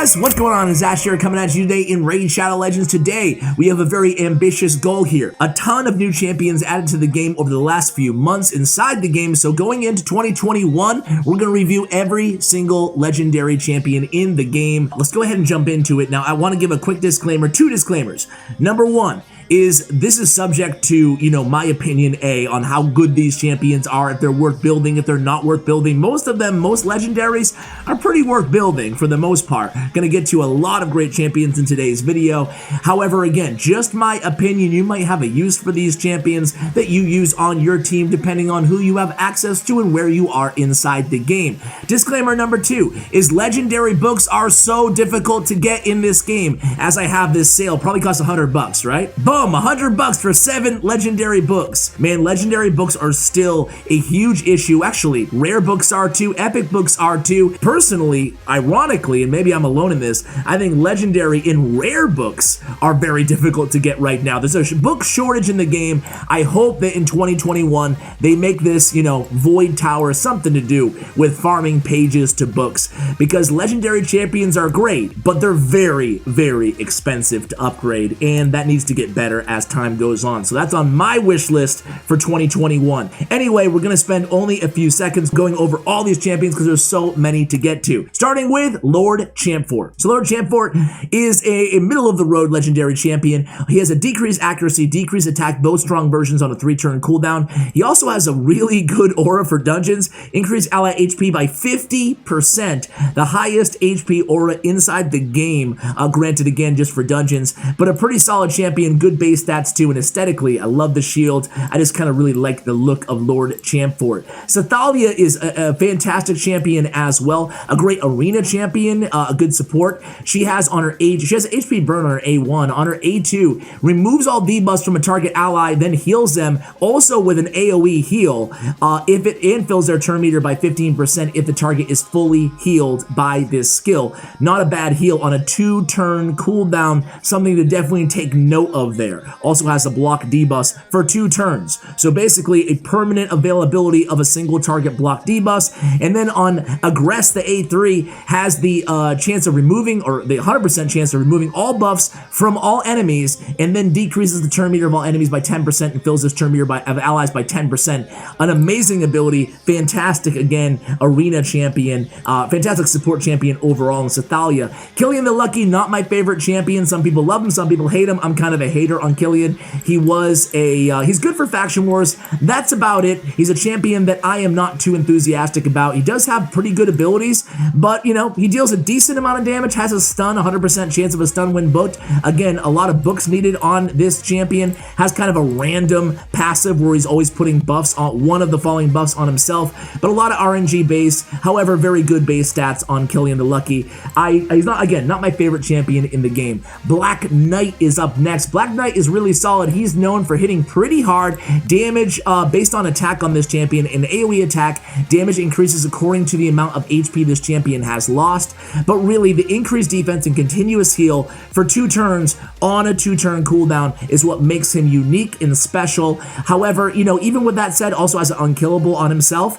guys, what's going on? It's Ash here coming at you today in Raid Shadow Legends. Today, we have a very ambitious goal here. A ton of new champions added to the game over the last few months inside the game, so going into 2021, we're going to review every single legendary champion in the game. Let's go ahead and jump into it. Now, I want to give a quick disclaimer, two disclaimers. Number one, this is subject to, my opinion, on how good these champions are, if they're worth building, if they're not worth building. Most of them, most legendaries, are pretty worth building for the most part. Gonna get to a lot of great champions in today's video. However, again, just my opinion, you might have a use for these champions that you use on your team depending on who you have access to and where you are inside the game. Disclaimer number two is legendary books are so difficult to get in this game. As I have this sale, probably costs $100, right? Boom, $100 for 7 legendary books. Man, legendary books are still a huge issue. Actually, rare books are too, epic books are too. Personally, ironically, and maybe I'm alone in this, I think legendary and rare books are very difficult to get right now. There's a book shortage in the game. I hope that in 2021, they make this, Void Tower something to do with farming pages to books, because legendary champions are great, but they're very, very expensive to upgrade, and that needs to get better as time goes on. So that's on my wish list for 2021. Anyway, we're gonna spend only a few seconds going over all these champions because there's so many to get to. Starting with Lord Champfort. So Lord Champfort is a middle of the road legendary champion. He has a decreased accuracy, decreased attack, both strong versions on a 3-turn cooldown. He also has a really good aura for dungeons, increased ally HP by 50%, the highest HP aura inside the game, granted again just for dungeons, but a pretty solid champion, good base stats too, and aesthetically, I love the shield. I just kind of really like the look of Lord Champfort. Sathalia is a fantastic champion as well, a great arena champion, a good support. She has on her she has HP burn on her A1. On her A2, removes all debuffs from a target ally, then heals them, also with an AoE heal, if it infills their turn meter by 15% if the target is fully healed by this skill. Not a bad heal on a 2-turn cooldown, something to definitely take note of there. Also has a block debuffs for 2 turns. So basically a permanent availability of a single target block debuffs. And then on Aggress, the A3 has the chance of removing, or the 100% chance of removing all buffs from all enemies, and then decreases the turn meter of all enemies by 10% and fills this turn meter of allies by 10%. An amazing ability, fantastic again, arena champion, fantastic support champion overall in Sathalia. Killian the Lucky, not my favorite champion. Some people love him, some people hate him. I'm kind of a hater on Killian. He was he's good for faction wars. That's about it. He's a champion that I am not too enthusiastic about. He does have pretty good abilities, but he deals a decent amount of damage, has a stun, 100% chance of a stun when booked. Again, a lot of books needed on this champion. Has kind of a random passive where he's always putting buffs on one of the following buffs on himself, but a lot of RNG base. However, very good base stats on Killian the Lucky. He's not my favorite champion in the game. Black Knight is up next. Black Knight is really solid. He's known for hitting pretty hard damage based on attack on this champion. In AoE attack, damage increases according to the amount of HP this champion has lost, but really the increased defense and continuous heal for 2 turns on a 2-turn cooldown is what makes him unique and special. However, even with that said, also has an unkillable on himself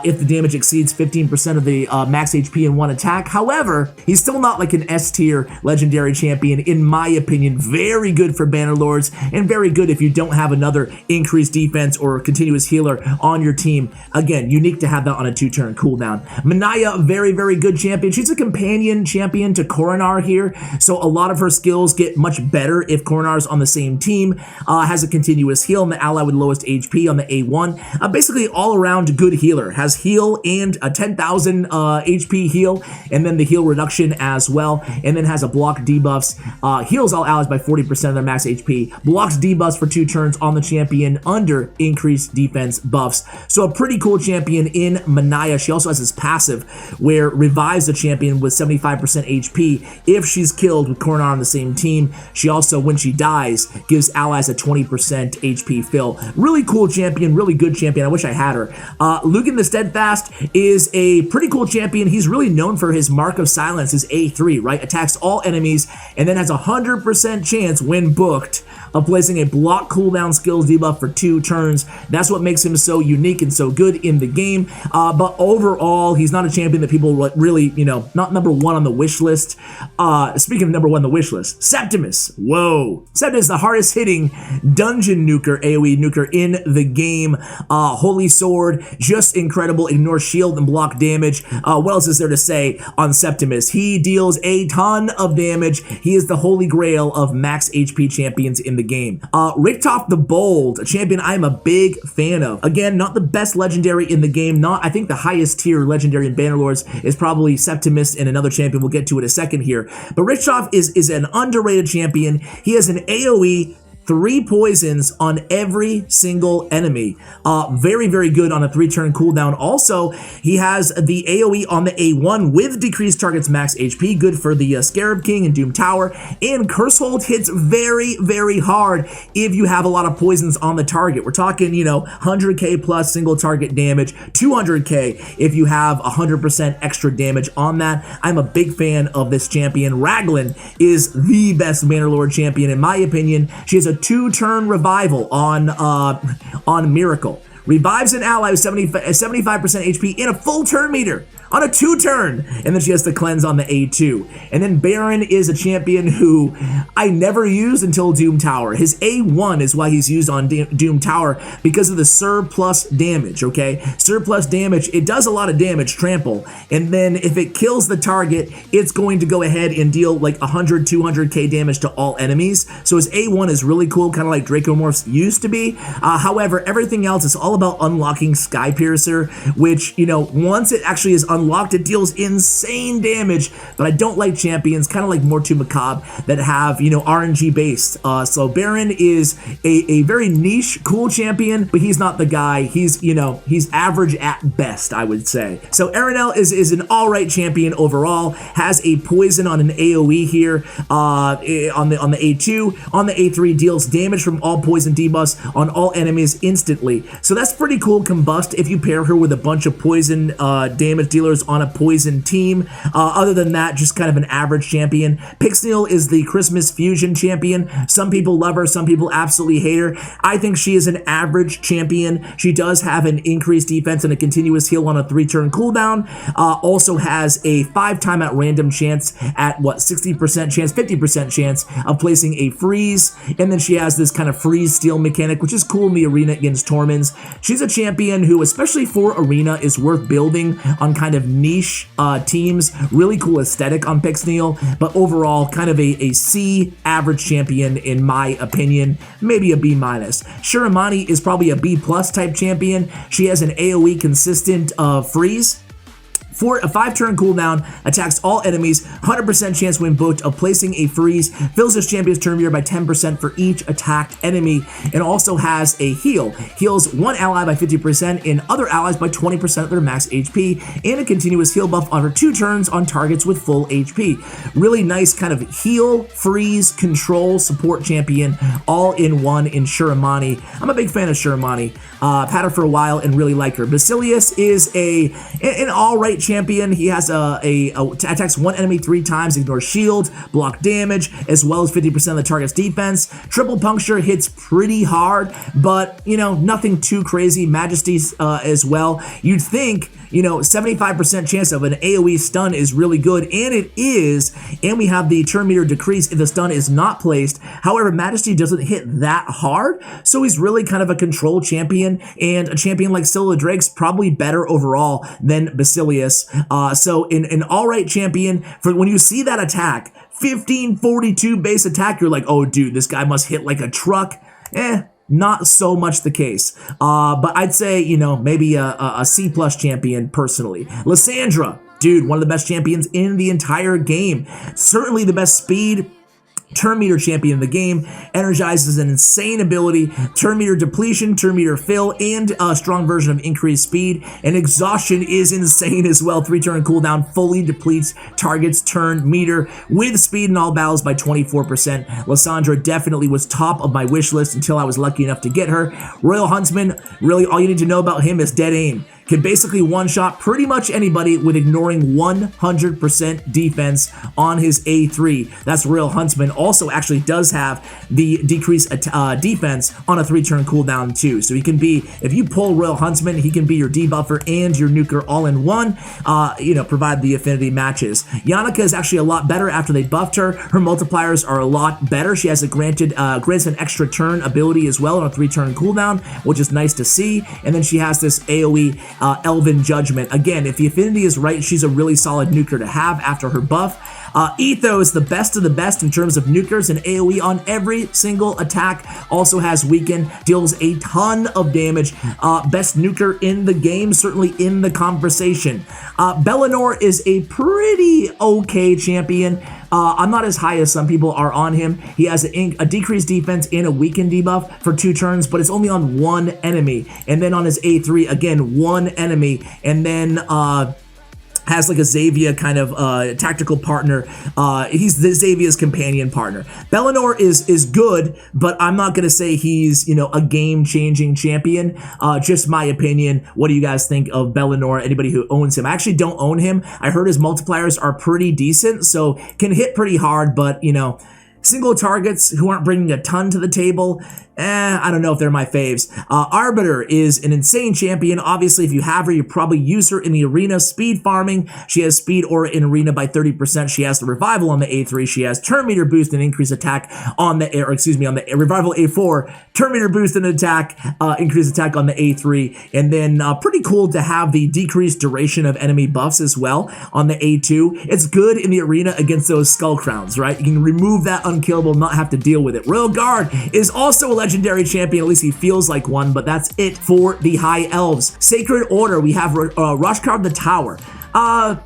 if the damage exceeds 15% of the max HP in one attack. However, he's still not like an S-tier legendary champion in my opinion. Very good for Bannerlords and very good if you don't have another increased defense or continuous healer on your team. Again, unique to have that on a 2-turn cooldown. Manaya, very, very good champion. She's a companion champion to Coronar here, so a lot of her skills get much better if Coronar's on the same team. Has a continuous heal and the ally with lowest HP on the A1. Basically all around good healer. Has heal and a 10,000 HP heal, and then the heal reduction as well, and then has a block debuffs. Heals all allies by 40% of their max HP. Blocks debuffs for 2 turns on the champion under increased defense buffs. So a pretty cool champion in Manaya. She also has this passive where revives the champion with 75% HP if she's killed with Coronar on the same team. She also, when she dies, gives allies a 20% HP fill. Really cool champion, really good champion. I wish I had her. Lucan the Steadfast is a pretty cool champion. He's really known for his Mark of Silence, his A3, right? Attacks all enemies and then has a 100% chance when booked cooked of placing a block cooldown skills debuff for 2 turns. That's what makes him so unique and so good in the game. But overall, he's not a champion that people really, not number 1 on the wish list. Speaking of number 1 on the wish list, Septimus. Whoa. Septimus, the hardest hitting dungeon nuker, AoE nuker in the game. Holy Sword, just incredible. Ignore shield and block damage. What else is there to say on Septimus? He deals a ton of damage. He is the holy grail of max HP champions in the game. Richtof the Bold, a champion I'm a big fan of. Again, not the best legendary in the game. I think the highest tier legendary in Bannerlords is probably Septimus and another champion we'll get to in a second here. But Richtof is an underrated champion. He has an AoE 3 poisons on every single enemy. Very, very good on a 3-turn cooldown. Also, he has the AoE on the A1 with decreased target's max HP, good for the Scarab King and Doom Tower. And Curse Hold hits very, very hard if you have a lot of poisons on the target. We're talking, 100k plus single target damage, 200k if you have 100% extra damage on that. I'm a big fan of this champion. Raglan is the best Bannerlord champion in my opinion. She has a 2-turn revival on Miracle. Revives an ally with 75% HP in a full turn meter on a 2-turn, and then she has the cleanse on the A2. And then Baron is a champion who I never used until Doom Tower. His A1 is why he's used on Doom Tower, because of the surplus damage, okay? Surplus damage, it does a lot of damage, trample, and then if it kills the target, it's going to go ahead and deal like 100, 200k damage to all enemies. So his A1 is really cool, kind of like Dracomorphs used to be. However, everything else is all about unlocking Sky Piercer, which, once it actually is unlocked, it deals insane damage. But I don't like champions, kind of like Mortu Macabre, that have, RNG based. So Baron is a very niche, cool champion, but he's not the guy. He's, he's average at best, I would say. So Arenelle is an alright champion overall, has a poison on an AoE here, on the A2. On the A3, deals damage from all poison debuffs on all enemies instantly. So that's pretty cool. Combust if you pair her with a bunch of poison damage dealers on a poison team. Other than that, just kind of an average champion. Pixniel is the Christmas fusion champion. Some people love her, some people absolutely hate her. I think she is an average champion. She does have an increased defense and a continuous heal on a 3-turn cooldown. Also has a 5-time at random chance at 60% chance, 50% chance of placing a freeze. And then she has this kind of freeze steal mechanic, which is cool in the arena against Torments. She's a champion who, especially for arena, is worth building on kind of niche teams. Really cool aesthetic on Pixniel, but overall kind of a C average champion in my opinion, maybe a B-. Shiramani is probably a B+ type champion. She has an AoE consistent freeze. For a 5-turn cooldown, attacks all enemies, 100% chance when booked of placing a freeze, fills this champion's turn meter by 10% for each attacked enemy, and also has a heal. Heals one ally by 50% and other allies by 20% of their max HP, and a continuous heal buff on her 2 turns on targets with full HP. Really nice kind of heal, freeze, control, support champion, all in one in Shiramani. I'm a big fan of Shiramani. Had her for a while and really like her. Basilius is an alright champion. He has attacks one enemy 3 times, ignores shield, block damage, as well as 50% of the target's defense. Triple puncture hits pretty hard, but nothing too crazy. Majesty's as well. You'd think 75% chance of an AoE stun is really good, and it is, and we have the turn meter decrease if the stun is not placed. However, Majesty doesn't hit that hard, so he's really kind of a control champion, and a champion like Scylla Drake's probably better overall than Basilius. So an alright champion, for when you see that attack, 1542 base attack, you're like, oh dude, this guy must hit like a truck. Not so much the case, but I'd say, maybe a C+ champion personally. Lysandra, dude, one of the best champions in the entire game. Certainly the best speed turn meter champion in the game. Energizes an insane ability, turn meter depletion, turn meter fill, and a strong version of increased speed. And exhaustion is insane as well. 3-turn cooldown, fully depletes target's turn meter with speed in all battles by 24%. Lysandra definitely was top of my wish list until I was lucky enough to get her. Royal Huntsman, really all you need to know about him is dead aim. can basically one-shot pretty much anybody with ignoring 100% defense on his A3. That's Royal Huntsman. Also actually does have the decreased defense on a 3-turn cooldown too. So he can be, if you pull Royal Huntsman, he can be your debuffer and your nuker all in one, you know, provide the affinity matches. Yannica is actually a lot better after they buffed her. Her multipliers are a lot better. She has a grants an extra turn ability as well on a 3-turn cooldown, which is nice to see. And then she has this AoE Elven Judgment. Again, if the affinity is right, she's a really solid nuker to have after her buff. Etho is the best of the best in terms of nukers and AoE on every single attack. Also has weaken, deals a ton of damage. Best nuker in the game, certainly in the conversation. Bellinor is a pretty okay champion. I'm not as high as some people are on him. He has a decreased defense and a weakened debuff for 2 turns, but it's only on 1 enemy. And then on his A3, again, 1 enemy. And then has like a Xavier kind of tactical partner. He's the Xavier's companion partner. Bellinor is good, but I'm not gonna say he's, you know, a game-changing champion. Just my opinion. What do you guys think of Bellinor? Anybody who owns him? I actually don't own him. I heard his multipliers are pretty decent, so can hit pretty hard, but you know, single targets who aren't bringing a ton to the table, I don't know if they're my faves. Arbiter is an insane champion. Obviously, if you have her, you probably use her in the arena. Speed farming. She has speed aura in arena by 30%. She has the revival on the A3. She has turn meter boost and increase attack on the, on the revival A4. Turn meter boost and attack, increase attack on the A3. And then pretty cool to have the decreased duration of enemy buffs as well on the A2. It's good in the arena against those skull crowns, right? You can remove that unkillable, not have to deal with it. Royal Guard is also a legendary champion, at least he feels like one, but that's it for the High Elves. Sacred Order, we have Roshkar the Tower. I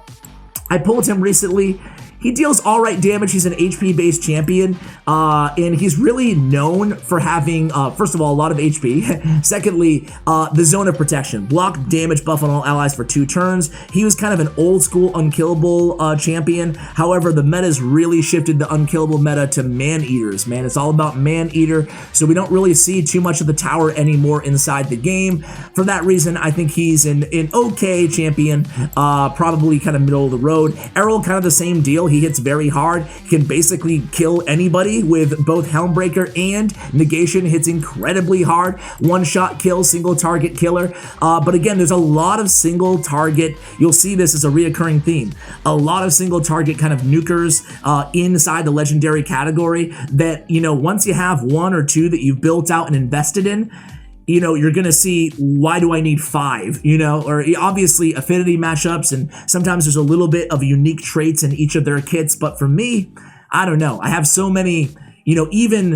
pulled him recently. He deals all right damage. He's an HP-based champion, and he's really known for having, first of all, a lot of HP. Secondly, the Zone of Protection. Block damage buff on all allies for 2 turns. He was kind of an old-school unkillable champion. However, the meta's really shifted the unkillable meta to Man-Eaters, man. It's all about Man-Eater, so we don't really see too much of the tower anymore inside the game. For that reason, I think he's an okay champion, probably kind of middle of the road. Errol, kind of the same deal. He hits very hard, can basically kill anybody with both Helmbreaker and Negation. Hits incredibly hard, 1-shot kill, single target killer. But again, there's a lot of single target. You'll see this as a reoccurring theme. A lot of single target kind of nukers inside the legendary category that, you know, once you have 1 or 2 that you've built out and invested in, you know, you're going to see, why do I need 5, you know, or obviously affinity matchups, and sometimes there's a little bit of unique traits in each of their kits. But for me, I don't know. I have so many, you know,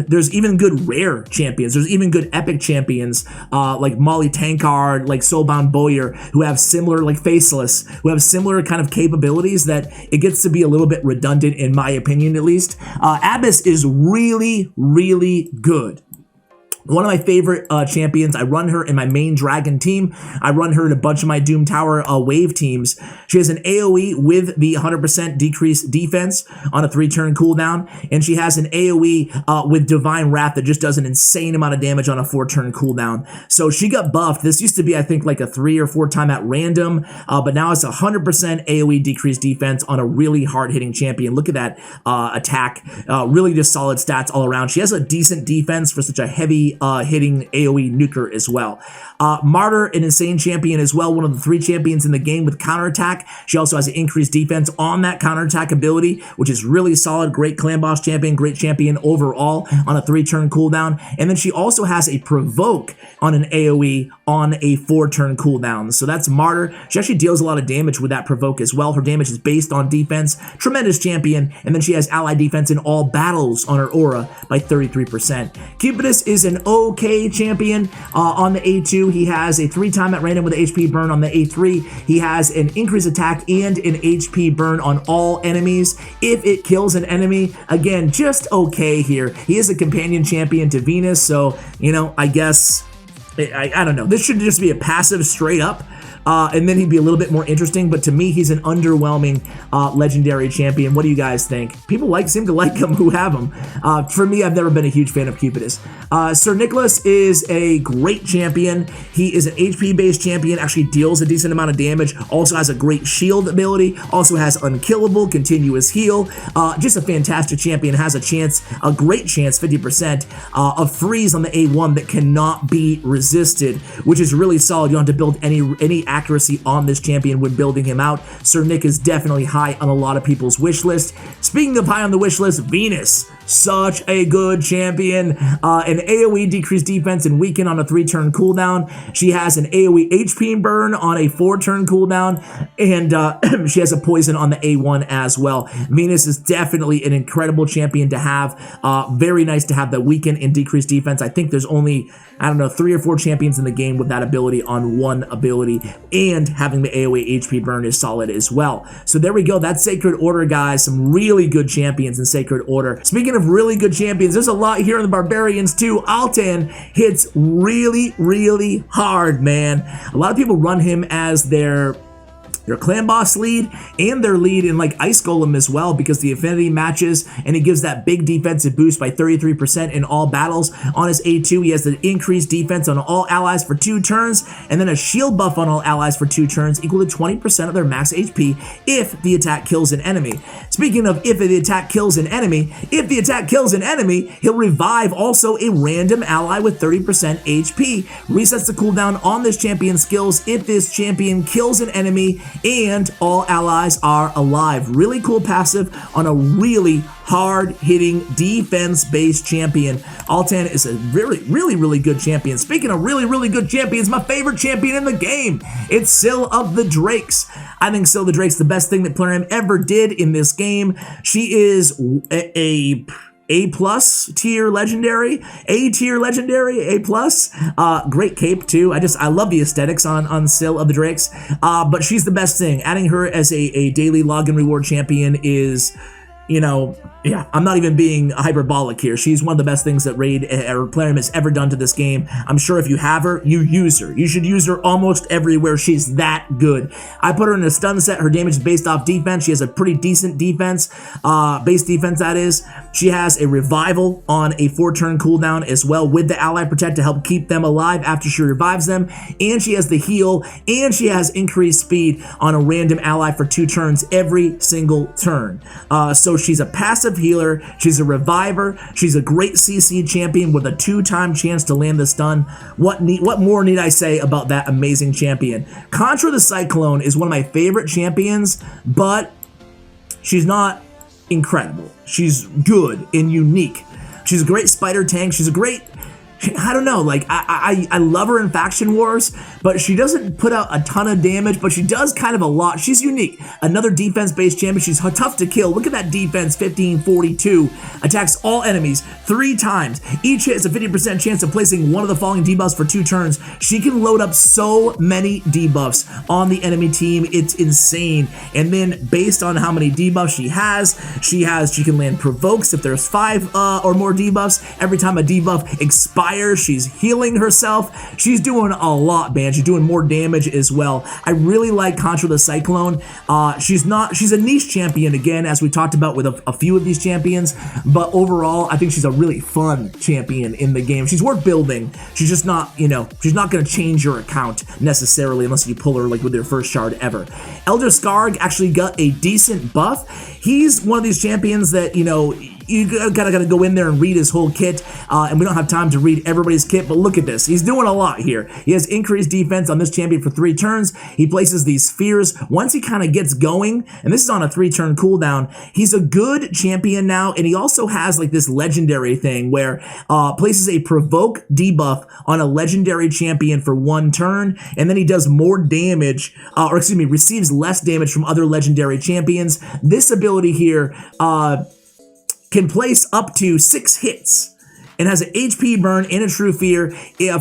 there's even good rare champions. There's even good epic champions, like Molly Tankard, like Soulbound Bowyer, who have similar, like Faceless, who have similar kind of capabilities that it gets to be a little bit redundant, in my opinion, at least. Abyss is really, really good. One of my favorite champions. I run her in my main dragon team. I run her in a bunch of my Doom Tower wave teams. She has an AoE with the 100% decreased defense on a 3-turn cooldown, and she has an AoE with Divine Wrath that just does an insane amount of damage on a 4-turn cooldown. So she got buffed. This used to be, I think, like a 3 or 4 time at random, but now it's 100% AoE decreased defense on a really hard-hitting champion. Look at that attack. Really just solid stats all around. She has a decent defense for such a heavy hitting AoE nuker as well. Martyr, an insane champion as well, one of the 3 champions in the game with counterattack. She also has an increased defense on that counterattack ability, which is really solid. Great clan boss champion, great champion overall on a 3-turn cooldown. And then she also has a provoke on an AoE on a 4-turn cooldown. So that's Martyr. She actually deals a lot of damage with that provoke as well. Her damage is based on defense. Tremendous champion. And then she has ally defense in all battles on her aura by 33%. Cupidus is an okay champion on the A2. He has a 3-time at random with HP burn on the A3. He has an increased attack and an HP burn on all enemies. If it kills an enemy, again, just okay here. He is a companion champion to Venus, so, you know, I guess, I don't know. This should just be a passive straight up. and then he'd be a little bit more interesting, but to me, he's an underwhelming legendary champion. What do you guys think? People seem to like him who have him. For me, I've never been a huge fan of Cupidus. Sir Nicholas is a great champion. He is an HP-based champion, actually deals a decent amount of damage, also has a great shield ability, also has unkillable, continuous heal. Just a fantastic champion, has a great chance, 50%, of freeze on the A1 that cannot be resisted, which is really solid. You don't have to build any accuracy on this champion when building him out. Sir Nick is definitely high on a lot of people's wish list. Speaking of high on the wish list, Venus. Such a good champion. An AoE decreased defense and weaken on a 3-turn cooldown. She has an AoE HP burn on a 4-turn cooldown, and she has a poison on the A1 as well. Venus is definitely an incredible champion to have. Very nice to have the weaken and decreased defense. I think there's only, I don't know, 3 or 4 champions in the game with that ability on one ability, and having the AoE HP burn is solid as well. So there we go. That's Sacred Order, guys. Some really good champions in Sacred Order. Speaking of really good champions, there's a lot here in the Barbarians too. Altan hits really, really hard, man. A lot of people run him as their clan boss lead and their lead in like Ice Golem as well, because the affinity matches and he gives that big defensive boost by 33% in all battles. On his A2, he has the increased defense on all allies for 2 turns, and then a shield buff on all allies for 2 turns, equal to 20% of their max HP if the attack kills an enemy. Speaking of if the attack kills an enemy, he'll revive also a random ally with 30% HP. Resets the cooldown on this champion's skills if this champion kills an enemy and all allies are alive. Really cool passive on a really hard-hitting, defense-based champion. Altan is a really good champion. Speaking of really good champions, my favorite champion in the game, it's Scyl of the Drakes. I think Scyl of the Drakes the best thing that Plarium ever did in this game. She is A+ tier legendary, A tier legendary, A+. Great cape too. I love the aesthetics on Scyl of the Drakes. But she's the best thing. Adding her as a daily login reward champion is, you know, yeah, I'm not even being hyperbolic here. She's one of the best things that Raid or Plarium has ever done to this game. I'm sure if you have her, you use her. You should use her almost everywhere. She's that good. I put her in a stun set. Her damage is based off defense. She has a pretty decent defense, base defense that is. She has a revival on a 4-turn cooldown as well with the ally protect to help keep them alive after she revives them. And she has the heal, and she has increased speed on a random ally for 2 turns every single turn. So she's a passive healer, she's a reviver, she's a great CC champion with a 2-time chance to land the stun. What more need I say about that amazing champion? Contra the Cyclone is one of my favorite champions, but she's not incredible. She's good and unique. She's a great spider tank. She's a great, I don't know, like I love her in Faction Wars, but she doesn't put out a ton of damage, but she does kind of a lot. She's unique. Another defense-based champion. She's tough to kill. Look at that defense, 1542. Attacks all enemies 3 times. Each hit has a 50% chance of placing one of the following debuffs for 2 turns. She can load up so many debuffs on the enemy team. It's insane. And then based on how many debuffs she can land provokes if there's 5 or more debuffs. Every time a debuff expires, she's healing herself. She's doing a lot, man. She's doing more damage as well. I really like Contra the Cyclone. She's a niche champion again, as we talked about with a few of these champions, but overall, I think she's a really fun champion in the game. She's worth building. She's just not, you know, she's not going to change your account necessarily unless you pull her like with your first shard ever. Elder Skarg actually got a decent buff. He's one of these champions that, you know, you gotta go in there and read his whole kit, and we don't have time to read everybody's kit, but look at this. He's doing a lot here. He has increased defense on this champion for 3 turns. He places these spheres. Once he kind of gets going, and this is on a 3-turn cooldown, he's a good champion now, and he also has like this legendary thing where places a provoke debuff on a legendary champion for 1 turn, and then he does more damage, receives less damage from other legendary champions. This ability here, can place up to 6 hits and has an HP burn and a true fear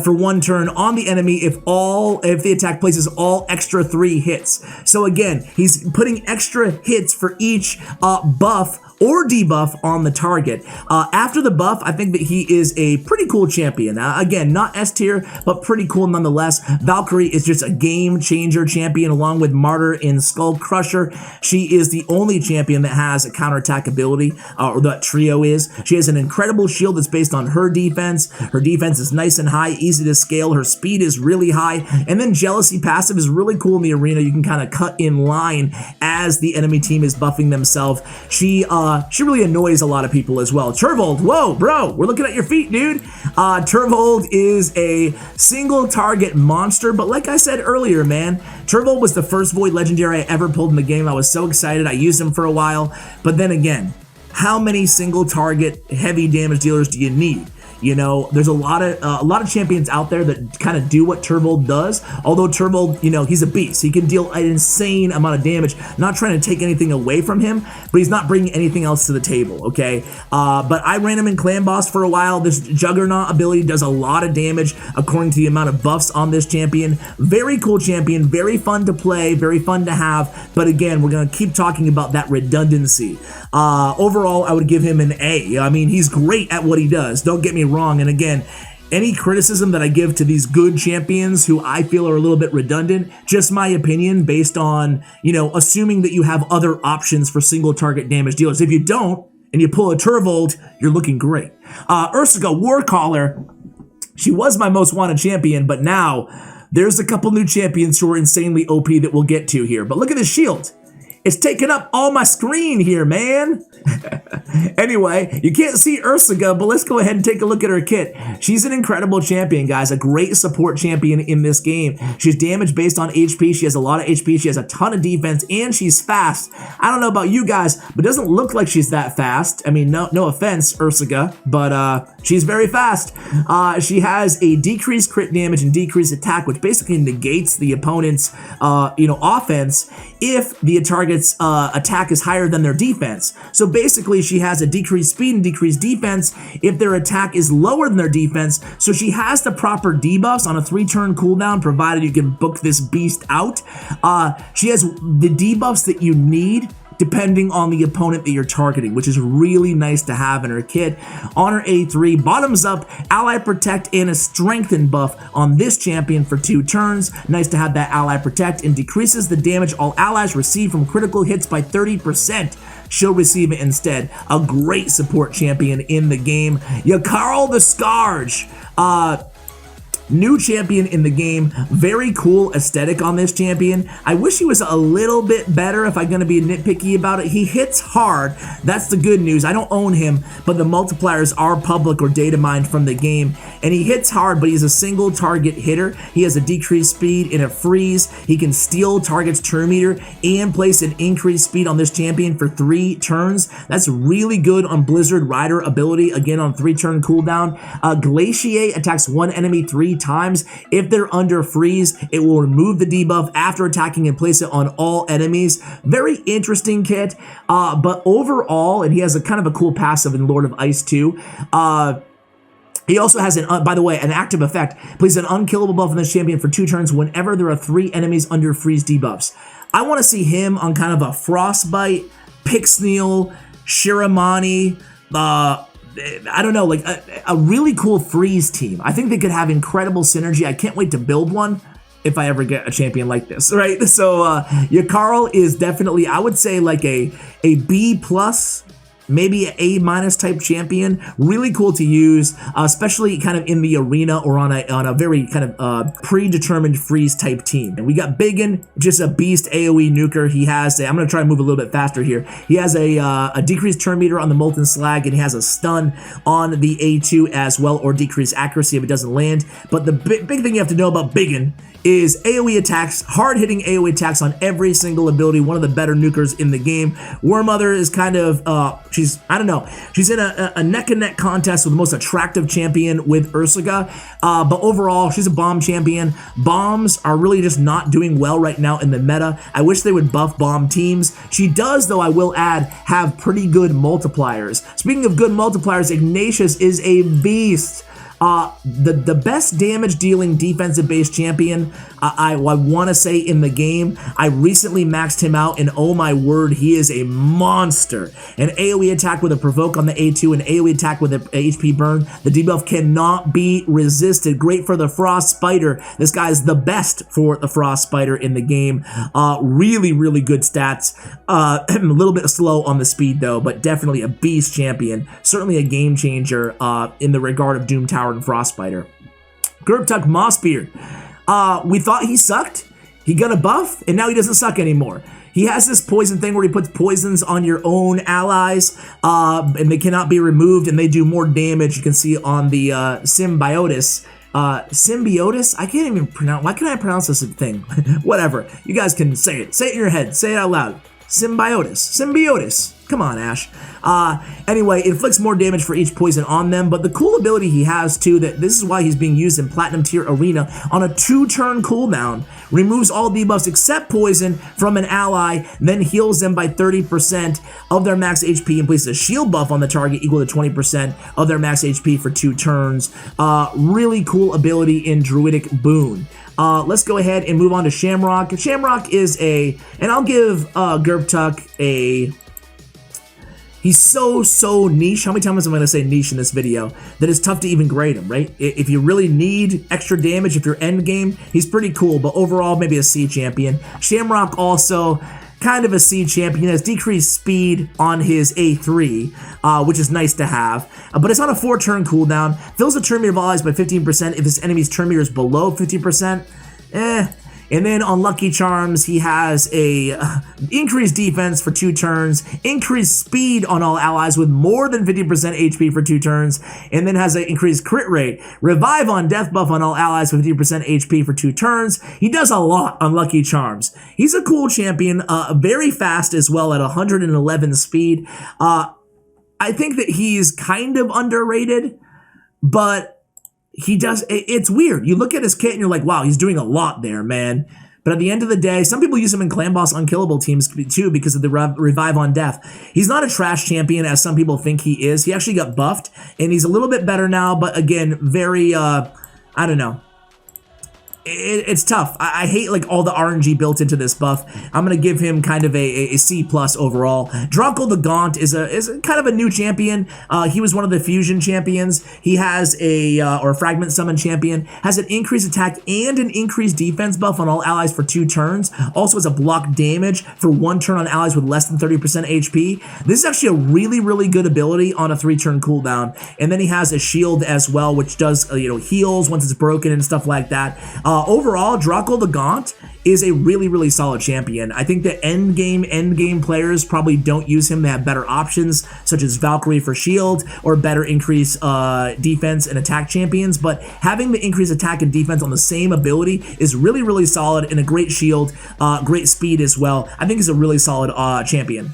for 1 turn on the enemy if the attack places all extra 3 hits. So again, he's putting extra hits for each buff or debuff on the target. After the buff, I think that he is a pretty cool champion. Again, not S tier, but pretty cool nonetheless. Valkyrie is just a game changer champion along with Martyr and Skull Crusher. She is the only champion that has a counterattack ability, or that trio is. She has an incredible shield that's based on her defense. Her defense is nice and high, easy to scale. Her speed is really high. And then Jealousy passive is really cool in the arena. You can kind of cut in line as the enemy team is buffing themselves. She really annoys a lot of people as well. Turvold, whoa, bro, we're looking at your feet, dude. Turvold is a single target monster, but like I said earlier, man, Turvold was the first Void Legendary I ever pulled in the game. I was so excited. I used him for a while, but then again, how many single target heavy damage dealers do you need? You know, there's a lot of champions out there that kind of do what Turvold does. Although Turvold, you know, he's a beast. He can deal an insane amount of damage. Not trying to take anything away from him, but he's not bringing anything else to the table, okay? But I ran him in Clan Boss for a while. This Juggernaut ability does a lot of damage according to the amount of buffs on this champion. Very cool champion, very fun to play, very fun to have. But again, we're going to keep talking about that redundancy. Overall, I would give him an A. I mean, he's great at what he does. Don't get me wrong. And again, any criticism that I give to these good champions who I feel are a little bit redundant, just my opinion based on, you know, assuming that you have other options for single target damage dealers. If you don't, and you pull a Turvold, you're looking great. Ursica Warcaller, she was my most wanted champion, but now there's a couple new champions who are insanely OP that we'll get to here. But look at this shield. It's taking up all my screen here, man. Anyway, you can't see Ursica, but let's go ahead and take a look at her kit. She's an incredible champion, guys. A great support champion in this game. She's damage based on HP. She has a lot of HP. She has a ton of defense, and she's fast. I don't know about you guys, but it doesn't look like she's that fast. I mean, no offense, Ursica, but she's very fast. She has a decreased crit damage and decreased attack, which basically negates the opponent's offense if the target's attack is higher than their defense. So basically, she has a decreased speed and decreased defense if their attack is lower than their defense. So she has the proper debuffs on a 3-turn cooldown, provided you can book this beast out. She has the debuffs that you need depending on the opponent that you're targeting, which is really nice to have in her kit. On her A3, bottoms up, Ally Protect, and a Strengthen buff on this champion for 2 turns. Nice to have that Ally Protect, and decreases the damage all allies receive from critical hits by 30%. She'll receive it instead. A great support champion in the game. Yakarl the Scourge. New champion in the game. Very cool aesthetic on this champion. I wish he was a little bit better if I'm going to be nitpicky about it. He hits hard. That's the good news. I don't own him, but the multipliers are public or data mined from the game. And he hits hard, but he's a single target hitter. He has a decreased speed and a freeze. He can steal target's turn meter and place an increased speed on this champion for 3 turns. That's really good on Blizzard Rider ability. Again, on 3-turn cooldown. Glaciate attacks one enemy 3 times. If they're under freeze, it will remove the debuff after attacking and place it on all enemies. Very interesting kit, but overall, and he has a kind of a cool passive in Lord of Ice too. He also has, by the way, an active effect. Places an unkillable buff on this champion for 2 turns whenever there are 3 enemies under freeze debuffs. I want to see him on kind of a Frostbite, Pixneal, Shiramani, I don't know, like a really cool freeze team. I think they could have incredible synergy. I can't wait to build one if I ever get a champion like this, right? So Yakarl is definitely, I would say, like a B+, maybe an A- type champion. Really cool to use, especially kind of in the arena or on a very kind of predetermined freeze type team. And we got Biggin, just a beast AoE nuker. He has I'm going to try and move a little bit faster here. He has a decreased turn meter on the Molten Slag, and he has a stun on the A2 as well, or decreased accuracy if it doesn't land. But the big thing you have to know about Biggin is AoE attacks, hard-hitting AoE attacks on every single ability, one of the better nukers in the game. Wormmother is kind of, She's, I don't know, she's in a neck-and-neck contest with the most attractive champion with Ursaga, but overall, she's a bomb champion. Bombs are really just not doing well right now in the meta. I wish they would buff bomb teams. She does, though, I will add, have pretty good multipliers. Speaking of good multipliers, Ignatius is a beast. The best damage dealing defensive based champion I want to say in the game. I recently maxed him out, and oh my word, he is a monster. An AoE attack with a provoke on the A2, an AoE attack with an HP burn. The debuff cannot be resisted. Great for the Frost Spider. This guy is the best for the Frost Spider in the game. Really, really good stats. A little bit slow on the speed though, but definitely a beast champion. Certainly a game changer in the regard of Doom Tower and Frostbiter. Gerb Mossbeard. We thought he sucked. He got a buff, and now he doesn't suck anymore. He has this poison thing where he puts poisons on your own allies, and they cannot be removed, and they do more damage. You can see on the Symbiotis. Symbiotis? I can't even pronounce. Why can't I pronounce this thing? Whatever. You guys can say it. Say it in your head. Say it out loud. Symbiotis. Come on, Ash. Anyway, it inflicts more damage for each poison on them, but the cool ability he has too, that this is why he's being used in Platinum Tier Arena, on a 2-turn cooldown, removes all debuffs except poison from an ally, then heals them by 30% of their max HP and places a shield buff on the target equal to 20% of their max HP for 2 turns. Really cool ability in Druidic Boon. Let's go ahead and move on to Shamrock. Shamrock is and I'll give Gerbtuck a... He's so niche. How many times am I going to say niche in this video? That it's tough to even grade him, right? If you really need extra damage, if you're end game, he's pretty cool, but overall, maybe a C champion. Shamrock also kind of a C champion. He has decreased speed on his A3, which is nice to have, but it's on a 4-turn cooldown. Fills the turn meter of allies by 15% if his enemy's turn meter is below 50%. And then on Lucky Charms, he has a increased defense for 2 turns, increased speed on all allies with more than 50% HP for 2 turns, and then has an increased crit rate. Revive on death buff on all allies with 50% HP for 2 turns. He does a lot on Lucky Charms. He's a cool champion, very fast as well at 111 speed. I think that he's kind of underrated, but it's weird. You look at his kit and you're like, wow, he's doing a lot there, man. But at the end of the day, some people use him in Clan Boss Unkillable teams too because of the Revive on Death. He's not a trash champion as some people think he is. He actually got buffed, and he's a little bit better now, but again, very, I don't know. It's tough. I hate like all the RNG built into this buff. I'm gonna give him kind of a C+ overall. Drunkle the Gaunt is kind of a new champion. He was one of the fusion champions. He has or fragment summon champion, has an increased attack and an increased defense buff on all allies for 2 turns. Also has a block damage for 1 turn on allies with less than 30% HP. This is actually a really good ability on a 3-turn cooldown. And then he has a shield as well, which does heals once it's broken and stuff like that. Overall, Drunkle the Gaunt is a really solid champion. I think that end game players probably don't use him. They have better options, such as Valkyrie for shield, or better increase defense and attack champions, but having the increased attack and defense on the same ability is really solid, and a great shield, great speed as well. I think he's a really solid champion.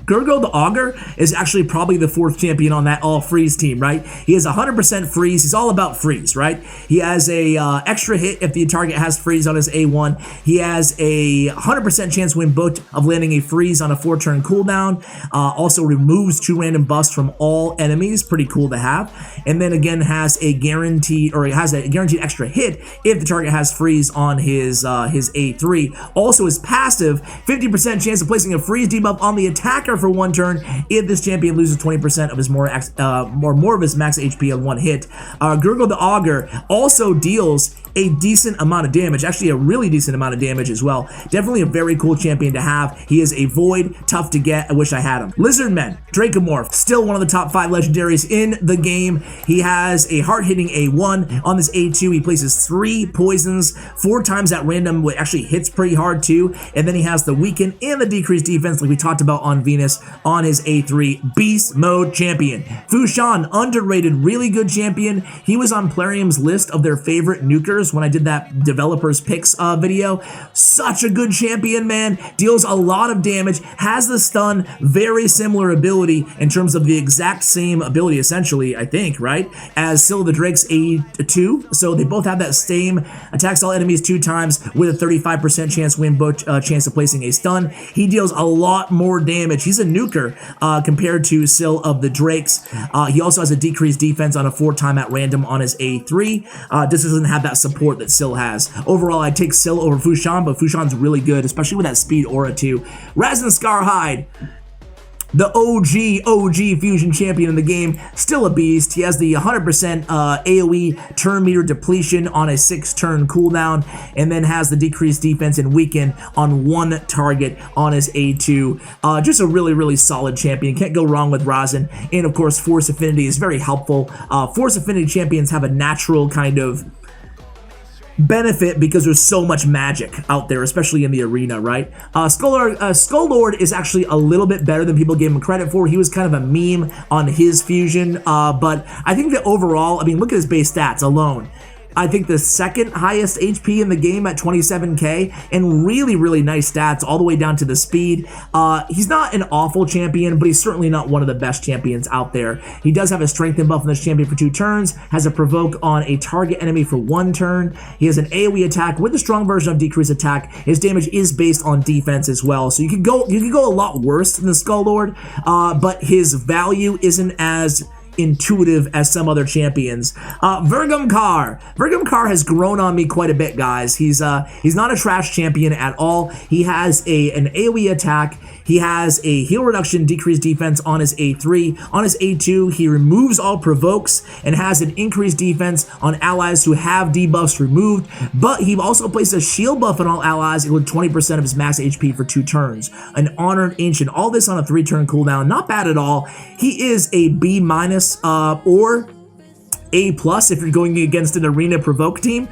Gergo the Augur is actually probably the 4th champion on that all freeze team, right? He has 100% freeze. He's all about freeze, right? He has a extra hit if the target has freeze on his A1. He has a 100% chance when booked of landing a freeze on a 4-turn cooldown. Also removes 2 random buffs from all enemies. Pretty cool to have. And then again has a guaranteed extra hit if the target has freeze on his A3. Also his passive, 50% chance of placing a freeze debuff on the attacker for 1 turn if this champion loses 20% of his more of his max HP on 1 hit. Gergo the Augur also deals a decent amount of damage, actually a really decent amount of damage as well. Definitely a very cool champion to have. He is a void, tough to get. I wish I had him. Lizardmen, Dracomorph, still one of the top 5 legendaries in the game. He has a hard-hitting A1. On this A2, he places 3 poisons 4 times at random, which actually hits pretty hard too. And then he has the weaken and the decreased defense like we talked about on Venus on his A3. Beast mode champion. Fushan, underrated, really good champion. He was on Plarium's list of their favorite nukers Skinwalkers when I did that developers picks video. Such a good champion, man. Deals a lot of damage, has the stun, very similar ability in terms of the exact same ability, essentially, I think, right, as Scyl the Drake's A2. So they both have that same attacks all enemies 2 times with a 35% chance win, chance of placing a stun. He deals a lot more damage. He's a nuker compared to Scyl of the Drakes. He also has a decreased defense on a 4-time at random on his A3. This doesn't have that support that Scyl has. Overall, I take Scyl over Fushan, but Fushan's really good, especially with that speed aura too. Razin Scarhide, the OG fusion champion in the game, still a beast. He has the 100% AoE turn meter depletion on a 6-turn cooldown, and then has the decreased defense and weaken on 1 target on his A2. Just a really solid champion. Can't go wrong with Razin. And of course, Force Affinity is very helpful. Force Affinity champions have a natural kind of benefit because there's so much magic out there, especially in the arena, right? Skull Lord is actually a little bit better than people gave him credit for. He was kind of a meme on his fusion, but I think that overall, I mean, look at his base stats alone. I think the second highest HP in the game at 27k, and really nice stats all the way down to the speed. He's not an awful champion, but he's certainly not one of the best champions out there. He does have a strengthen buff on this champion for 2 turns, has a provoke on a target enemy for 1 turn. He has an AoE attack with a strong version of decreased attack. His damage is based on defense as well, so you could go a lot worse than the Skull Lord, but his value isn't as intuitive as some other champions. Vergum Kar has grown on me quite a bit, guys. He's not a trash champion at all. He has an AoE attack. He has a heal reduction, decreased defense on his A3. On his A2, he removes all provokes and has an increased defense on allies who have debuffs removed, but he also places a shield buff on all allies with 20% of his max HP for 2 turns. An Honored Ancient, all this on a 3-turn cooldown. Not bad at all. He is a B- or A+ if you're going against an arena provoke team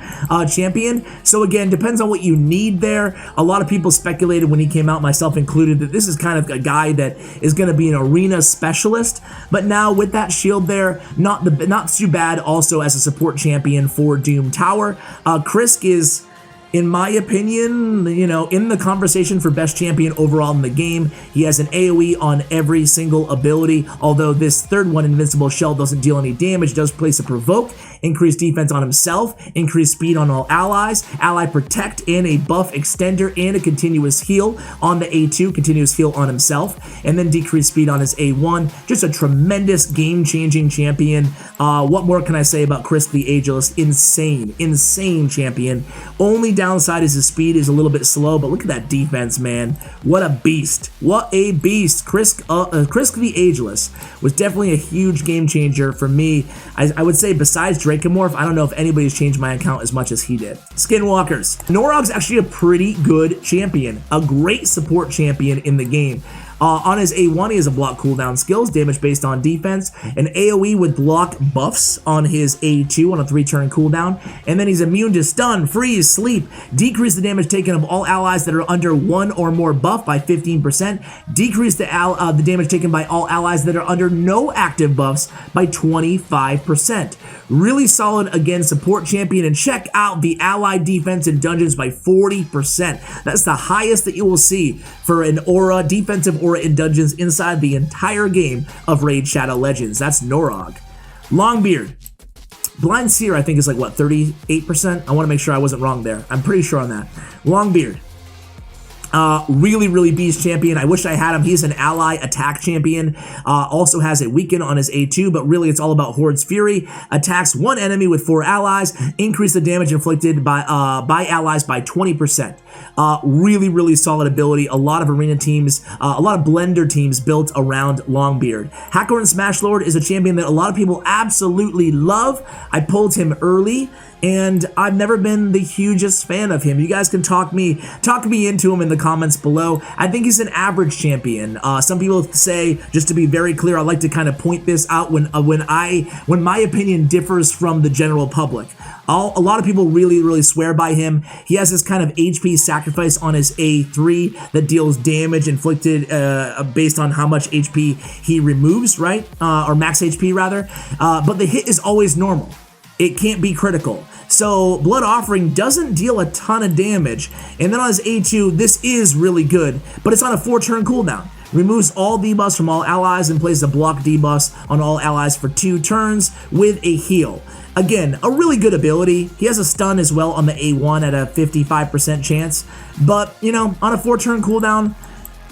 champion. So again, depends on what you need there. A lot of people speculated when he came out, myself included, that this is kind of a guy that is going to be an arena specialist, but now with that shield there, not too bad also as a support champion for Doom Tower. Krisk is, in my opinion, you know, in the conversation for best champion overall in the game. He has an AoE on every single ability, although this 3rd one, Invincible Shell, doesn't deal any damage, does place a provoke, increased defense on himself, increased speed on all allies, ally protect, and a buff extender, and a continuous heal on the A2, continuous heal on himself, and then decreased speed on his A1. Just a tremendous game-changing champion. What more can I say about Krisk the Ageless? Insane champion. Only downside is his speed is a little bit slow, but look at that defense, man. What a beast. What a beast. Krisk the Ageless was definitely a huge game changer for me. I would say besides Dracomorph, I don't know if anybody's changed my account as much as he did. Skinwalkers. Norog's actually a pretty good champion. A great support champion in the game. On his A1, he has a block cooldown skills, damage based on defense, an AoE with block buffs on his A2 on a 3-turn cooldown, and then he's immune to stun, freeze, sleep, decrease the damage taken of all allies that are under 1 or more buff by 15%, decrease the damage taken by all allies that are under no active buffs by 25%. Really solid, again, support champion, and check out the allied defense in dungeons by 40%. That's the highest that you will see for an aura, defensive aura in dungeons inside the entire game of Raid Shadow Legends. That's Norog. Longbeard. Blind Seer, I think, is like, what, 38%? I want to make sure I wasn't wrong there. I'm pretty sure on that. Longbeard. Really beast champion. I wish I had him. He's an ally attack champion. Also has a weaken on his A2, but really it's all about Horde's Fury. Attacks 1 enemy with 4 allies. Increase the damage inflicted by allies by 20%. Really solid ability. A lot of arena teams, a lot of blender teams built around Longbeard. Hacker and Smash Lord is a champion that a lot of people absolutely love. I pulled him early, and I've never been the hugest fan of him. You guys can talk me into him in the comments below. I think he's an average champion. Some people say, just to be very clear, I like to kind of point this out when my opinion differs from the general public. A lot of people really swear by him. He has this kind of HP sacrifice on his A3 that deals damage inflicted based on how much HP he removes, right? Or max HP rather. But the hit is always normal. it can't be critical. So Blood Offering doesn't deal a ton of damage. And then on his A2, this is really good, but it's on a 4-turn cooldown. Removes all debuffs from all allies and places a block debuffs on all allies for 2 turns with a heal. Again, a really good ability. He has a stun as well on the A1 at a 55% chance. But, you know, on a 4-turn cooldown,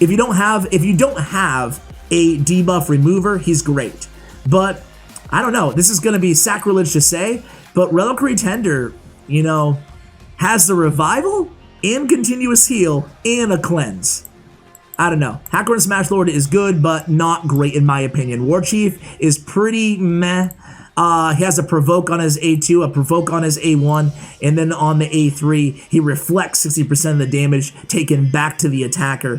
if you don't have a debuff remover, he's great. But I don't know. This is going to be sacrilege to say, but Reliquary Tender, you know, has the revival and continuous heal and a cleanse. I don't know. Hacker and Smash Lord is good, but not great in my opinion. War Chief is pretty meh. He has a provoke on his A2, a provoke on his A1, and then on the A3, he reflects 60% of the damage taken back to the attacker.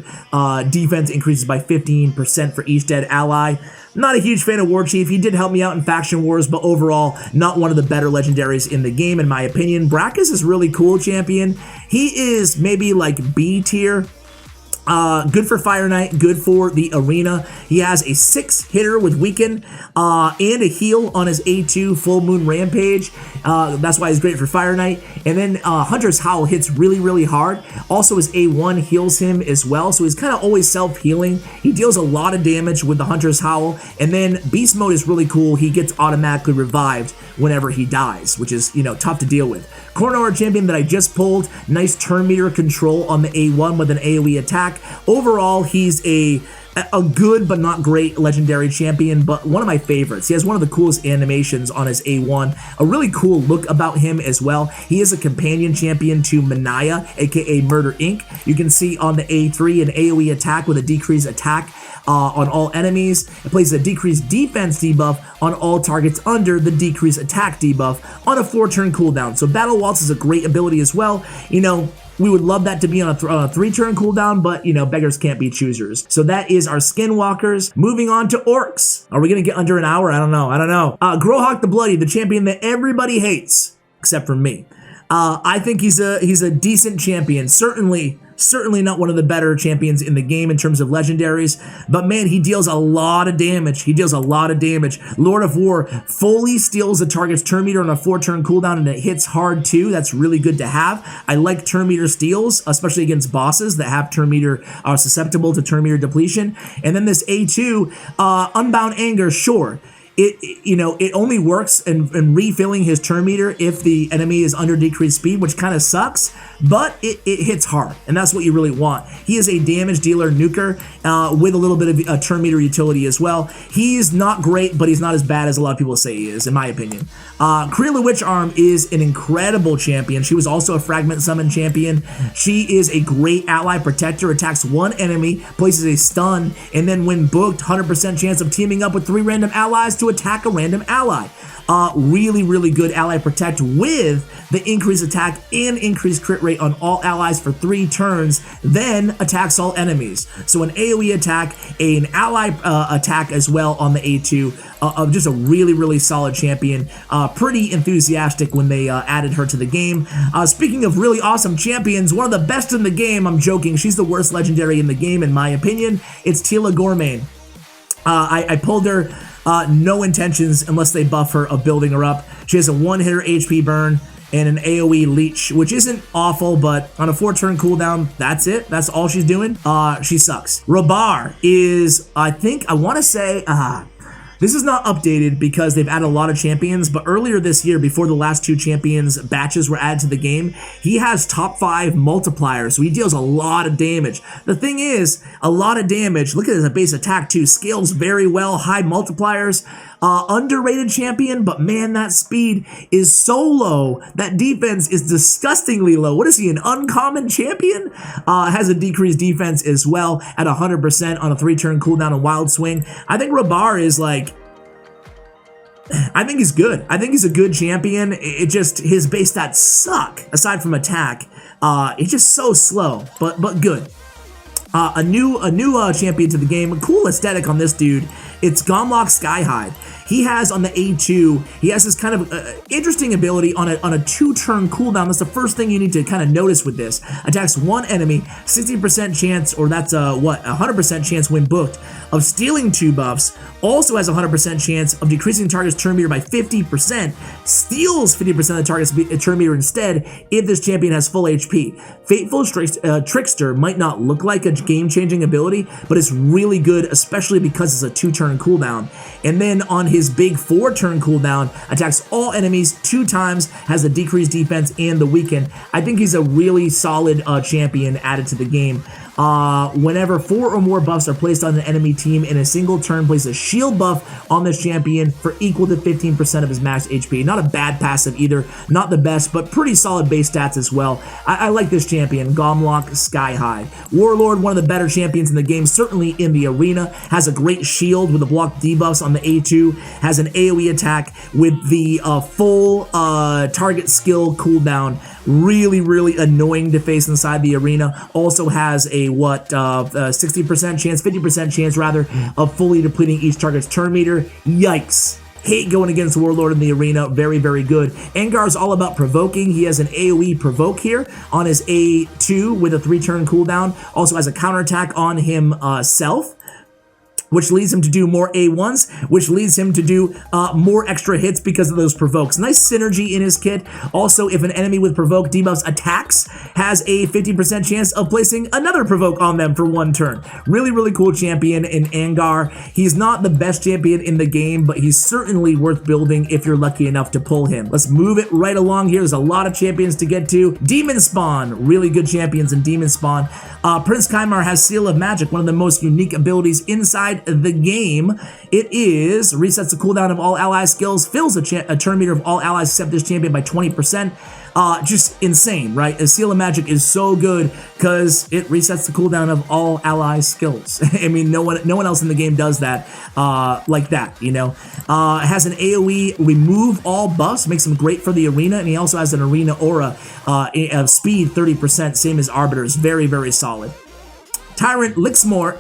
Defense increases by 15% for each dead ally. Not a huge fan of War Chief. He did help me out in Faction Wars, but overall, not one of the better legendaries in the game, in my opinion. Brackus is really cool champion. He is maybe like B tier. Good for Fire Knight, good for the arena. He has a 6-hitter with Weaken and a heal on his A2 Full Moon Rampage. That's why he's great for Fire Knight. And then Hunter's Howl hits really, really hard. Also, his A1 heals him as well, so he's kind of always self-healing. He deals a lot of damage with the Hunter's Howl. And then Beast Mode is really cool. He gets automatically revived whenever he dies, which is, you know, tough to deal with. Corner champion that I just pulled, nice turn meter control on the A1 with an AoE attack. Overall, he's a good but not great legendary champion, but one of my favorites. He has one of the coolest animations on his A1, a really cool look about him as well. He is a companion champion to Manaya, aka Murder Inc. You can see on the A3 an AoE attack with a decreased attack on all enemies. It places a decreased defense debuff on all targets under the decreased attack debuff on a 4-turn cooldown. So Battle Waltz is a great ability as well. You know, we would love that to be on a 3-turn cooldown, but, you know, beggars can't be choosers. So that is our Skinwalkers. Moving on to Orcs. Are we going to get under an hour? I don't know. Grohawk the Bloody, the champion that everybody hates, except for me. I think he's a decent champion. Certainly not one of the better champions in the game in terms of legendaries, but man, he deals a lot of damage. Lord of War fully steals the target's turn meter on a 4-turn cooldown, and it hits hard too. That's really good to have. I like turn meter steals, especially against bosses that have turn meter, are susceptible to turn meter depletion. And then this A2, Unbound Anger, sure. It only works in refilling his turn meter if the enemy is under decreased speed, which kind of sucks, but it hits hard, and that's what you really want. He is a damage dealer nuker with a little bit of a turn meter utility as well. He's not great, but he's not as bad as a lot of people say he is, in my opinion. Creela Witch Arm is an incredible champion. She was also a Fragment Summon champion. She is a great ally protector, attacks one enemy, places a stun, and then when booked, 100% chance of teaming up with 3 random allies to attack a random ally. Really good ally protect with the increased attack and increased crit rate on all allies for 3 turns, then attacks all enemies. So an AoE attack, an ally attack as well on the A2, of just a really solid champion. Pretty enthusiastic when they added her to the game. Speaking of really awesome champions, one of the best in the game, I'm joking, she's the worst legendary in the game in my opinion, it's Tila Gormain. I pulled her. No intentions unless they buff her of building her up. She has a 1-hitter HP burn and an AoE leech, which isn't awful, but on a 4-turn cooldown, that's it. That's all she's doing. She sucks. Rabar is, I want to say, this is not updated because they've added a lot of champions, but earlier this year, before the last 2 champions batches were added to the game, he has top 5 multipliers, so he deals a lot of damage. The thing is, a lot of damage, look at his base attack too, scales very well, high multipliers, underrated champion, but man, that speed is so low, that defense is disgustingly low. What is he, an uncommon champion? Has a decreased defense as well at 100% on a 3-turn cooldown and wild swing. I think Rabar is like, I think he's good. I think he's a good champion. It just, his base stats suck, aside from attack. It's just so slow, but good. A new champion to the game. A cool aesthetic on this dude. It's Gomlock Skyhide. he has on the A2, he has this kind of interesting ability on a 2-turn cooldown. That's the first thing you need to kind of notice with this. Attacks one enemy, 60% chance, or that's a 100% chance when booked, of stealing 2 buffs. Also has a 100% chance of decreasing target's turn meter by 50%, steals 50% of the target's turn meter instead if this champion has full HP. Fateful Trickster might not look like a game-changing ability, but it's really good, especially because it's a 2-turn cooldown. And then on his big 4-turn cooldown, attacks all enemies 2 times, has a decreased defense and the weaken. I think he's a really solid champion added to the game. Whenever 4 or more buffs are placed on an enemy team in a single turn, place a shield buff on this champion for equal to 15% of his max HP. Not a bad passive either, not the best, but pretty solid base stats as well. I like this champion, Gomlock Sky High. Warlord, one of the better champions in the game, certainly in the arena, has a great shield with the block debuffs on the A2, has an AoE attack with the full target skill cooldown. Really, really annoying to face inside the arena. Also has a 60% chance, 50% chance rather, of fully depleting each target's turn meter. Yikes. Hate going against Warlord in the arena. Very, very good. Angar's all about provoking. He has an AoE provoke here on his A2 with a 3-turn cooldown. Also has a counterattack on himself, which leads him to do more A1s, which leads him to do more extra hits because of those provokes. Nice synergy in his kit. Also, if an enemy with provoke debuffs attacks, has a 50% chance of placing another provoke on them for 1 turn. Really, really cool champion in Angar. He's not the best champion in the game, but he's certainly worth building if you're lucky enough to pull him. Let's move it right along here. There's a lot of champions to get to. Demon Spawn, really good champions in Demon Spawn. Prince Kymar has Seal of Magic, one of the most unique abilities inside the game. It is resets the cooldown of all ally skills, fills a turn meter of all allies except this champion by 20%. Just insane, right? A Seal of Magic is so good because it resets the cooldown of all ally skills. I mean, no one else in the game does that like that, you know. It has an AoE remove all buffs, makes him great for the arena, and he also has an arena aura of speed 30%, same as Arbiters. Very, very solid. Tyrant Lixmore,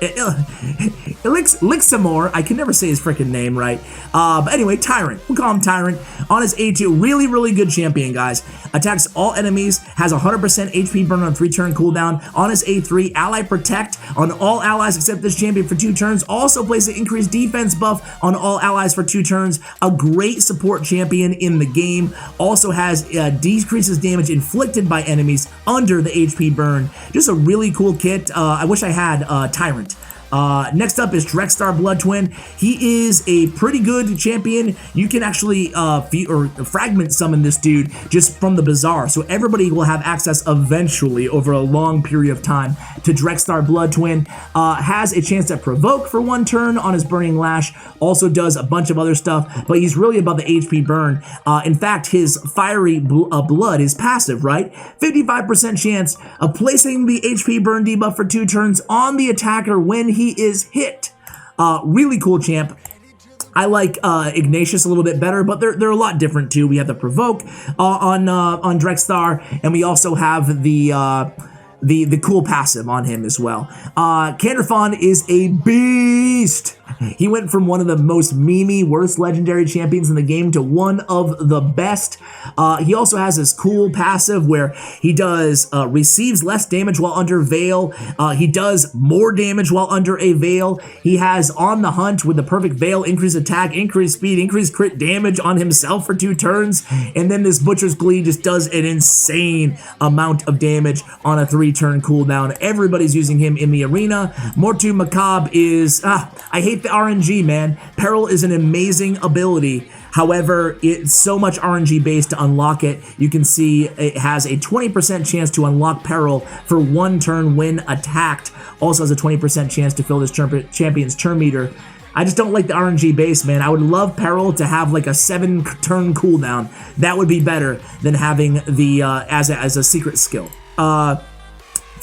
Lixamore, I can never say his freaking name right. But anyway, Tyrant, we'll call him Tyrant. On his A2, really, really good champion, guys. Attacks all enemies, has 100% HP burn on 3-turn cooldown. On his A3, Ally Protect on all allies except this champion for 2 turns. Also places an increased defense buff on all allies for 2 turns. A great support champion in the game. Also has decreases damage inflicted by enemies under the HP burn. Just a really cool kit. I wish I had Tyrant. Next up is Drextar Blood Twin. He is a pretty good champion. You can actually fragment summon this dude just from the bazaar, so everybody will have access eventually over a long period of time to Drextar Blood Twin. Has a chance to provoke for 1 turn on his Burning Lash. Also does a bunch of other stuff, but he's really about the HP burn. In fact, his Fiery Blood is passive, right? 55% chance of placing the HP burn debuff for 2 turns on the attacker when he is hit. Really cool champ. I like Ignatius a little bit better, but they're a lot different too. We have the provoke on Drextar, and we also have the cool passive on him as well. Canderfon is a beast. He went from one of the most memey, worst legendary champions in the game to one of the best. He also has this cool passive where he does receives less damage while under Veil. He does more damage while under a Veil. He has On the Hunt with the perfect Veil, increased attack, increased speed, increased crit damage on himself for 2 turns. And then this Butcher's Glee just does an insane amount of damage on a 3-turn cooldown. Everybody's using him in the arena. Mortu Macabre is, I hate the RNG, man. Peril is an amazing ability. However, it's so much RNG based to unlock it. You can see it has a 20% chance to unlock Peril for 1 turn when attacked. Also has a 20% chance to fill this champion's turn meter. I just don't like the RNG base, man. I would love Peril to have like a 7-turn cooldown. That would be better than having the as a secret skill.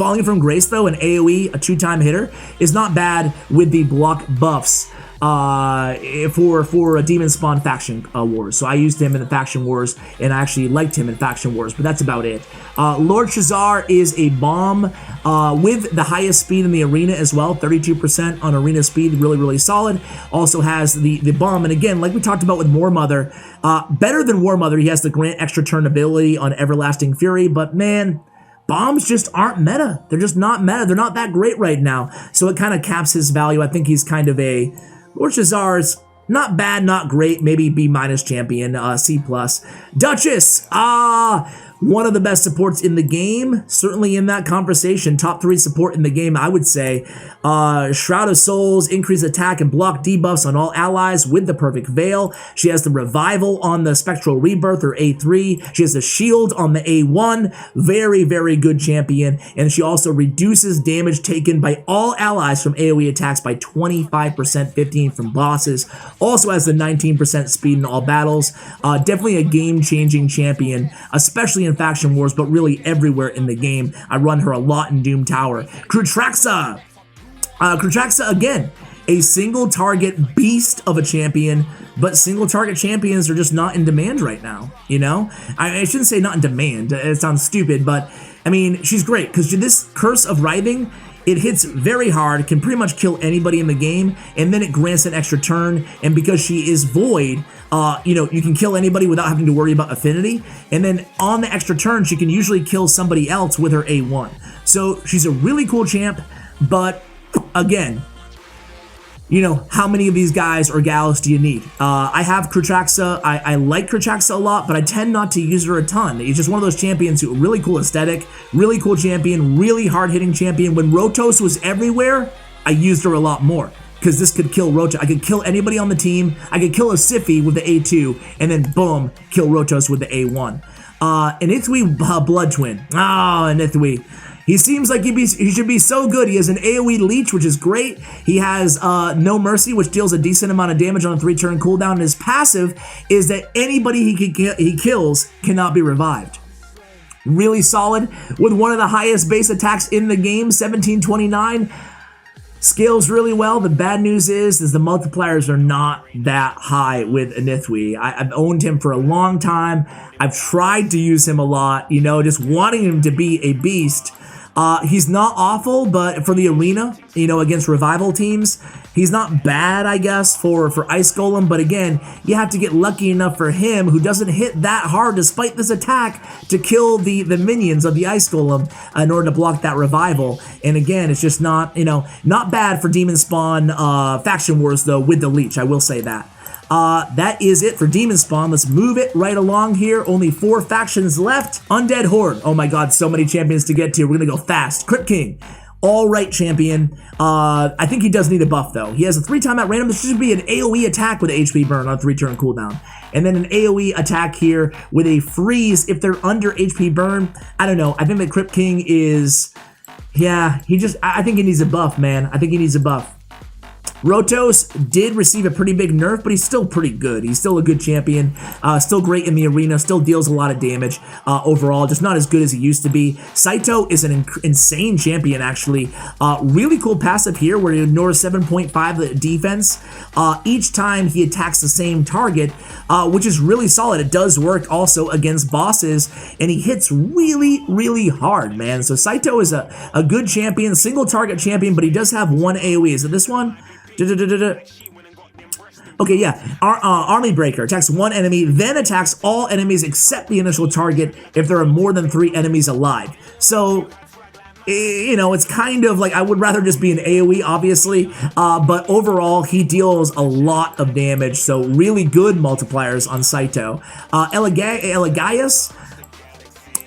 Falling from Grace, though, an AoE, a 2-time hitter, is not bad with the block buffs for a Demon Spawn faction wars. So I used him in the faction wars, and I actually liked him in faction wars, but that's about it. Lord Shazar is a bomb with the highest speed in the arena as well, 32% on arena speed, really, really solid. Also has the bomb, and again, like we talked about with War Mother, better than War Mother, he has the grant extra turn ability on Everlasting Fury, but man, bombs just aren't meta. They're just not meta. They're not that great right now. So it kind of caps his value. I think he's kind of a Lord Shazar's not bad, not great, maybe B- champion, C+. Duchess, one of the best supports in the game, certainly in that conversation, top 3 support in the game, I would say. Shroud of Souls, increase attack and block debuffs on all allies with the perfect veil. She has the revival on the Spectral Rebirth, or A3. She has the shield on the A1. Very, very good champion. And she also reduces damage taken by all allies from AoE attacks by 25%, 15 from bosses. Also has the 19% speed in all battles. Definitely a game-changing champion, especially in faction wars, but really everywhere in the game. I run her a lot in Doom Tower. Krutraxa. Krutraxa, again, a single target beast of a champion, but single target champions are just not in demand right now, you know? I shouldn't say not in demand, it sounds stupid, but I mean, she's great, because this Curse of Writhing, it hits very hard, can pretty much kill anybody in the game, and then it grants an extra turn, and because she is void, you know, you can kill anybody without having to worry about affinity, and then on the extra turn, she can usually kill somebody else with her A1. So she's a really cool champ, but again, you know, how many of these guys or gals do you need? I have Krutraxa. I like Krutraxa a lot, but I tend not to use her a ton. He's just one of those champions who really cool aesthetic, really cool champion, really hard-hitting champion. When Rotos was everywhere, I used her a lot more, because this could kill Rotos. I could kill anybody on the team. I could kill a Siphi with the A2, and then boom, kill Rotos with the A1. Nithwi Blood Twin. Nithwi. He seems like he should be so good. He has an AoE leech, which is great. He has No Mercy, which deals a decent amount of damage on a 3-turn cooldown. And his passive is that anybody he kills cannot be revived. Really solid, with one of the highest base attacks in the game, 1729. Scales really well. The bad news is the multipliers are not that high with Nithwi. I've owned him for a long time. I've tried to use him a lot, you know, just wanting him to be a beast. He's not awful, but for the arena, you know, against revival teams, he's not bad, I guess, for Ice Golem. But again, you have to get lucky enough for him, who doesn't hit that hard despite this attack, to kill the minions of the Ice Golem in order to block that revival. And again, it's just not, you know, not bad for Demon Spawn faction wars, though, with the leech. I will say that. That is it for Demon Spawn. Let's move it right along here. Only 4 factions left. Undead Horde. Oh my god, so many champions to get to. We're gonna go fast. Crypt King. All right, champion. I think he does need a buff, though. He has a 3-time at random. This should be an AoE attack with HP burn on a 3-turn cooldown. And then an AoE attack here with a freeze if they're under HP burn. I don't know. I think that Crypt King is... Yeah, I think he needs a buff, man. I think he needs a buff. Rotos did receive a pretty big nerf, but he's still pretty good. He's still a good champion, still great in the arena, still deals a lot of damage overall, just not as good as he used to be. Saito is an insane champion, actually. Really cool passive here where he ignores 7.5 defense each time he attacks the same target, which is really solid. It does work also against bosses, and he hits really, really hard, man. So Saito is a good champion, single target champion, but he does have one AoE. Is it this one? Okay, yeah. Army Breaker attacks one enemy, then attacks all enemies except the initial target if there are more than 3 enemies alive. So, you know, it's kind of like, I would rather just be an AoE, obviously, but overall, he deals a lot of damage, so really good multipliers on Saito. Elegias,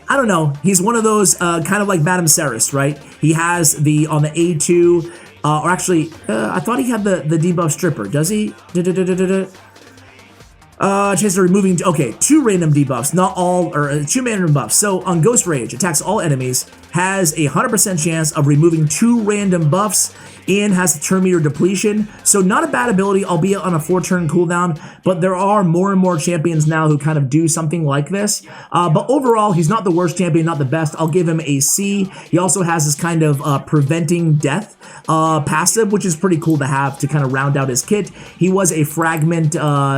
I don't know, he's one of those kind of like Madame Ceres, right? He has on the A2, or actually, I thought he had the debuff stripper. Does he? Chance of removing, okay, 2 random debuffs, not all, or 2 random buffs. So on Ghost Rage, attacks all enemies, has a 100% chance of removing 2 random buffs, and has a turn meter depletion. So not a bad ability, albeit on a 4-turn cooldown, but there are more and more champions now who kind of do something like this. But overall, he's not the worst champion, not the best. I'll give him a C. He also has this kind of preventing death passive, which is pretty cool to have to kind of round out his kit. He was a fragment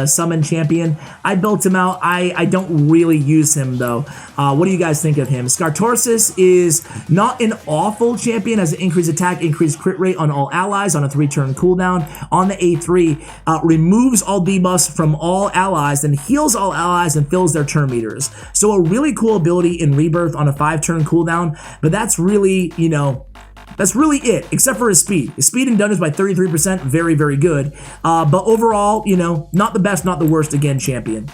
summon champion. I built him out. I don't really use him though. What do you guys think of him? Skartorsis is not an awful champion, has an increased attack, increased crit rate on all allies on a 3-turn cooldown. On the A3, removes all debuffs from all allies, then heals all allies and fills their turn meters. So a really cool ability in Rebirth on a 5-turn cooldown, but that's really, you know, that's really it, except for his speed. His speed and damage by 33%, very, very good. But overall, you know, not the best, not the worst, again, champion.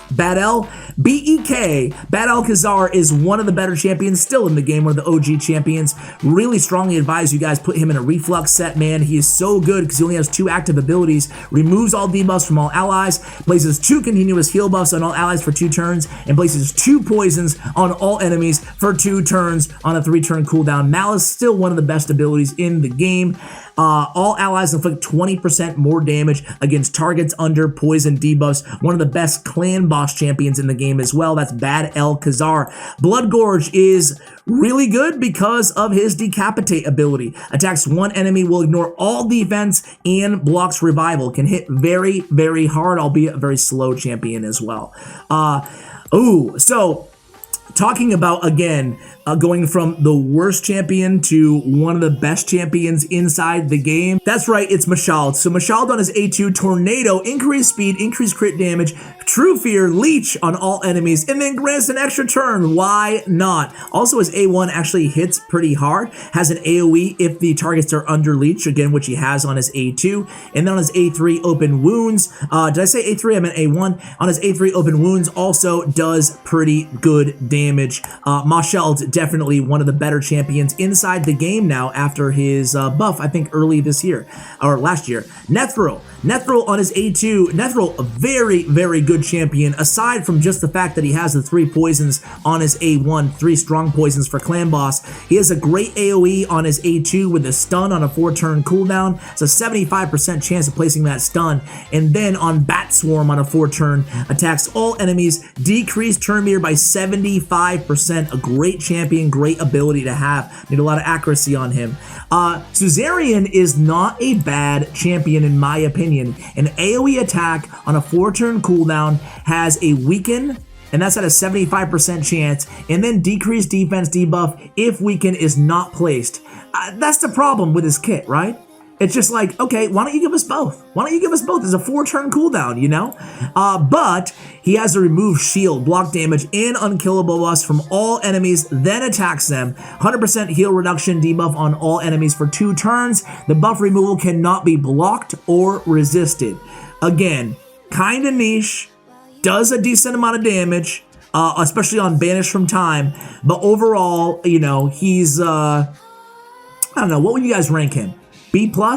Bad El, B-E-K, Bad El Khazar is one of the better champions still in the game, one of the OG champions. Really strongly advise you guys put him in a reflux set, man. He is so good because he only has 2 active abilities, removes all debuffs from all allies, places 2 continuous heal buffs on all allies for 2 turns, and places 2 poisons on all enemies for 2 turns on a 3-turn cooldown. Malice, still one of the best abilities in the game. All allies inflict 20% more damage against targets under poison debuffs. One of the best clan boss champions in the game as well. That's Bad El Khazar. Blood Gorge is really good because of his decapitate ability. Attacks one enemy, will ignore all defense, and blocks revival. Can hit very, very hard, albeit a very slow champion as well. So talking about, again, going from the worst champion to one of the best champions inside the game. That's right, it's Mashald. So Mashald on his A2, Tornado, increased speed, increased crit damage, True Fear, Leech on all enemies, and then grants an extra turn. Why not? Also, his A1 actually hits pretty hard, has an AoE if the targets are under Leech, again, which he has on his A2, and then on his A3, Open Wounds. Did I say A3? I meant A1. On his A3, Open Wounds also does pretty good damage. Mashald, definitely one of the better champions inside the game now after his buff, I think early this year, or last year. Nethril on his A2. Nethril, a very, very good champion, aside from just the fact that he has the 3 poisons on his A1, 3 strong poisons for clan boss. He has a great AoE on his A2 with a stun on a 4-turn cooldown. It's a 75% chance of placing that stun. And then on Bat Swarm on a 4-turn, attacks all enemies, decreased turn meter by 75%. A great champion, great ability to have. Need a lot of accuracy on him. Suzerain is not a bad champion in my opinion. An AoE attack on a 4-turn cooldown, has a weaken, and that's at a 75% chance, and then decreased defense debuff if weaken is not placed. That's the problem with his kit, right? It's just like, okay, why don't you give us both? Why don't you give us both? There's a 4-turn cooldown, you know? But he has to remove shield, block damage, and unkillable buffs from all enemies, then attacks them. 100% heal reduction debuff on all enemies for 2 turns. The buff removal cannot be blocked or resisted. Again, kind of niche, does a decent amount of damage, especially on Banish from Time. But overall, you know, he's, I don't know, what would you guys rank him? B+? I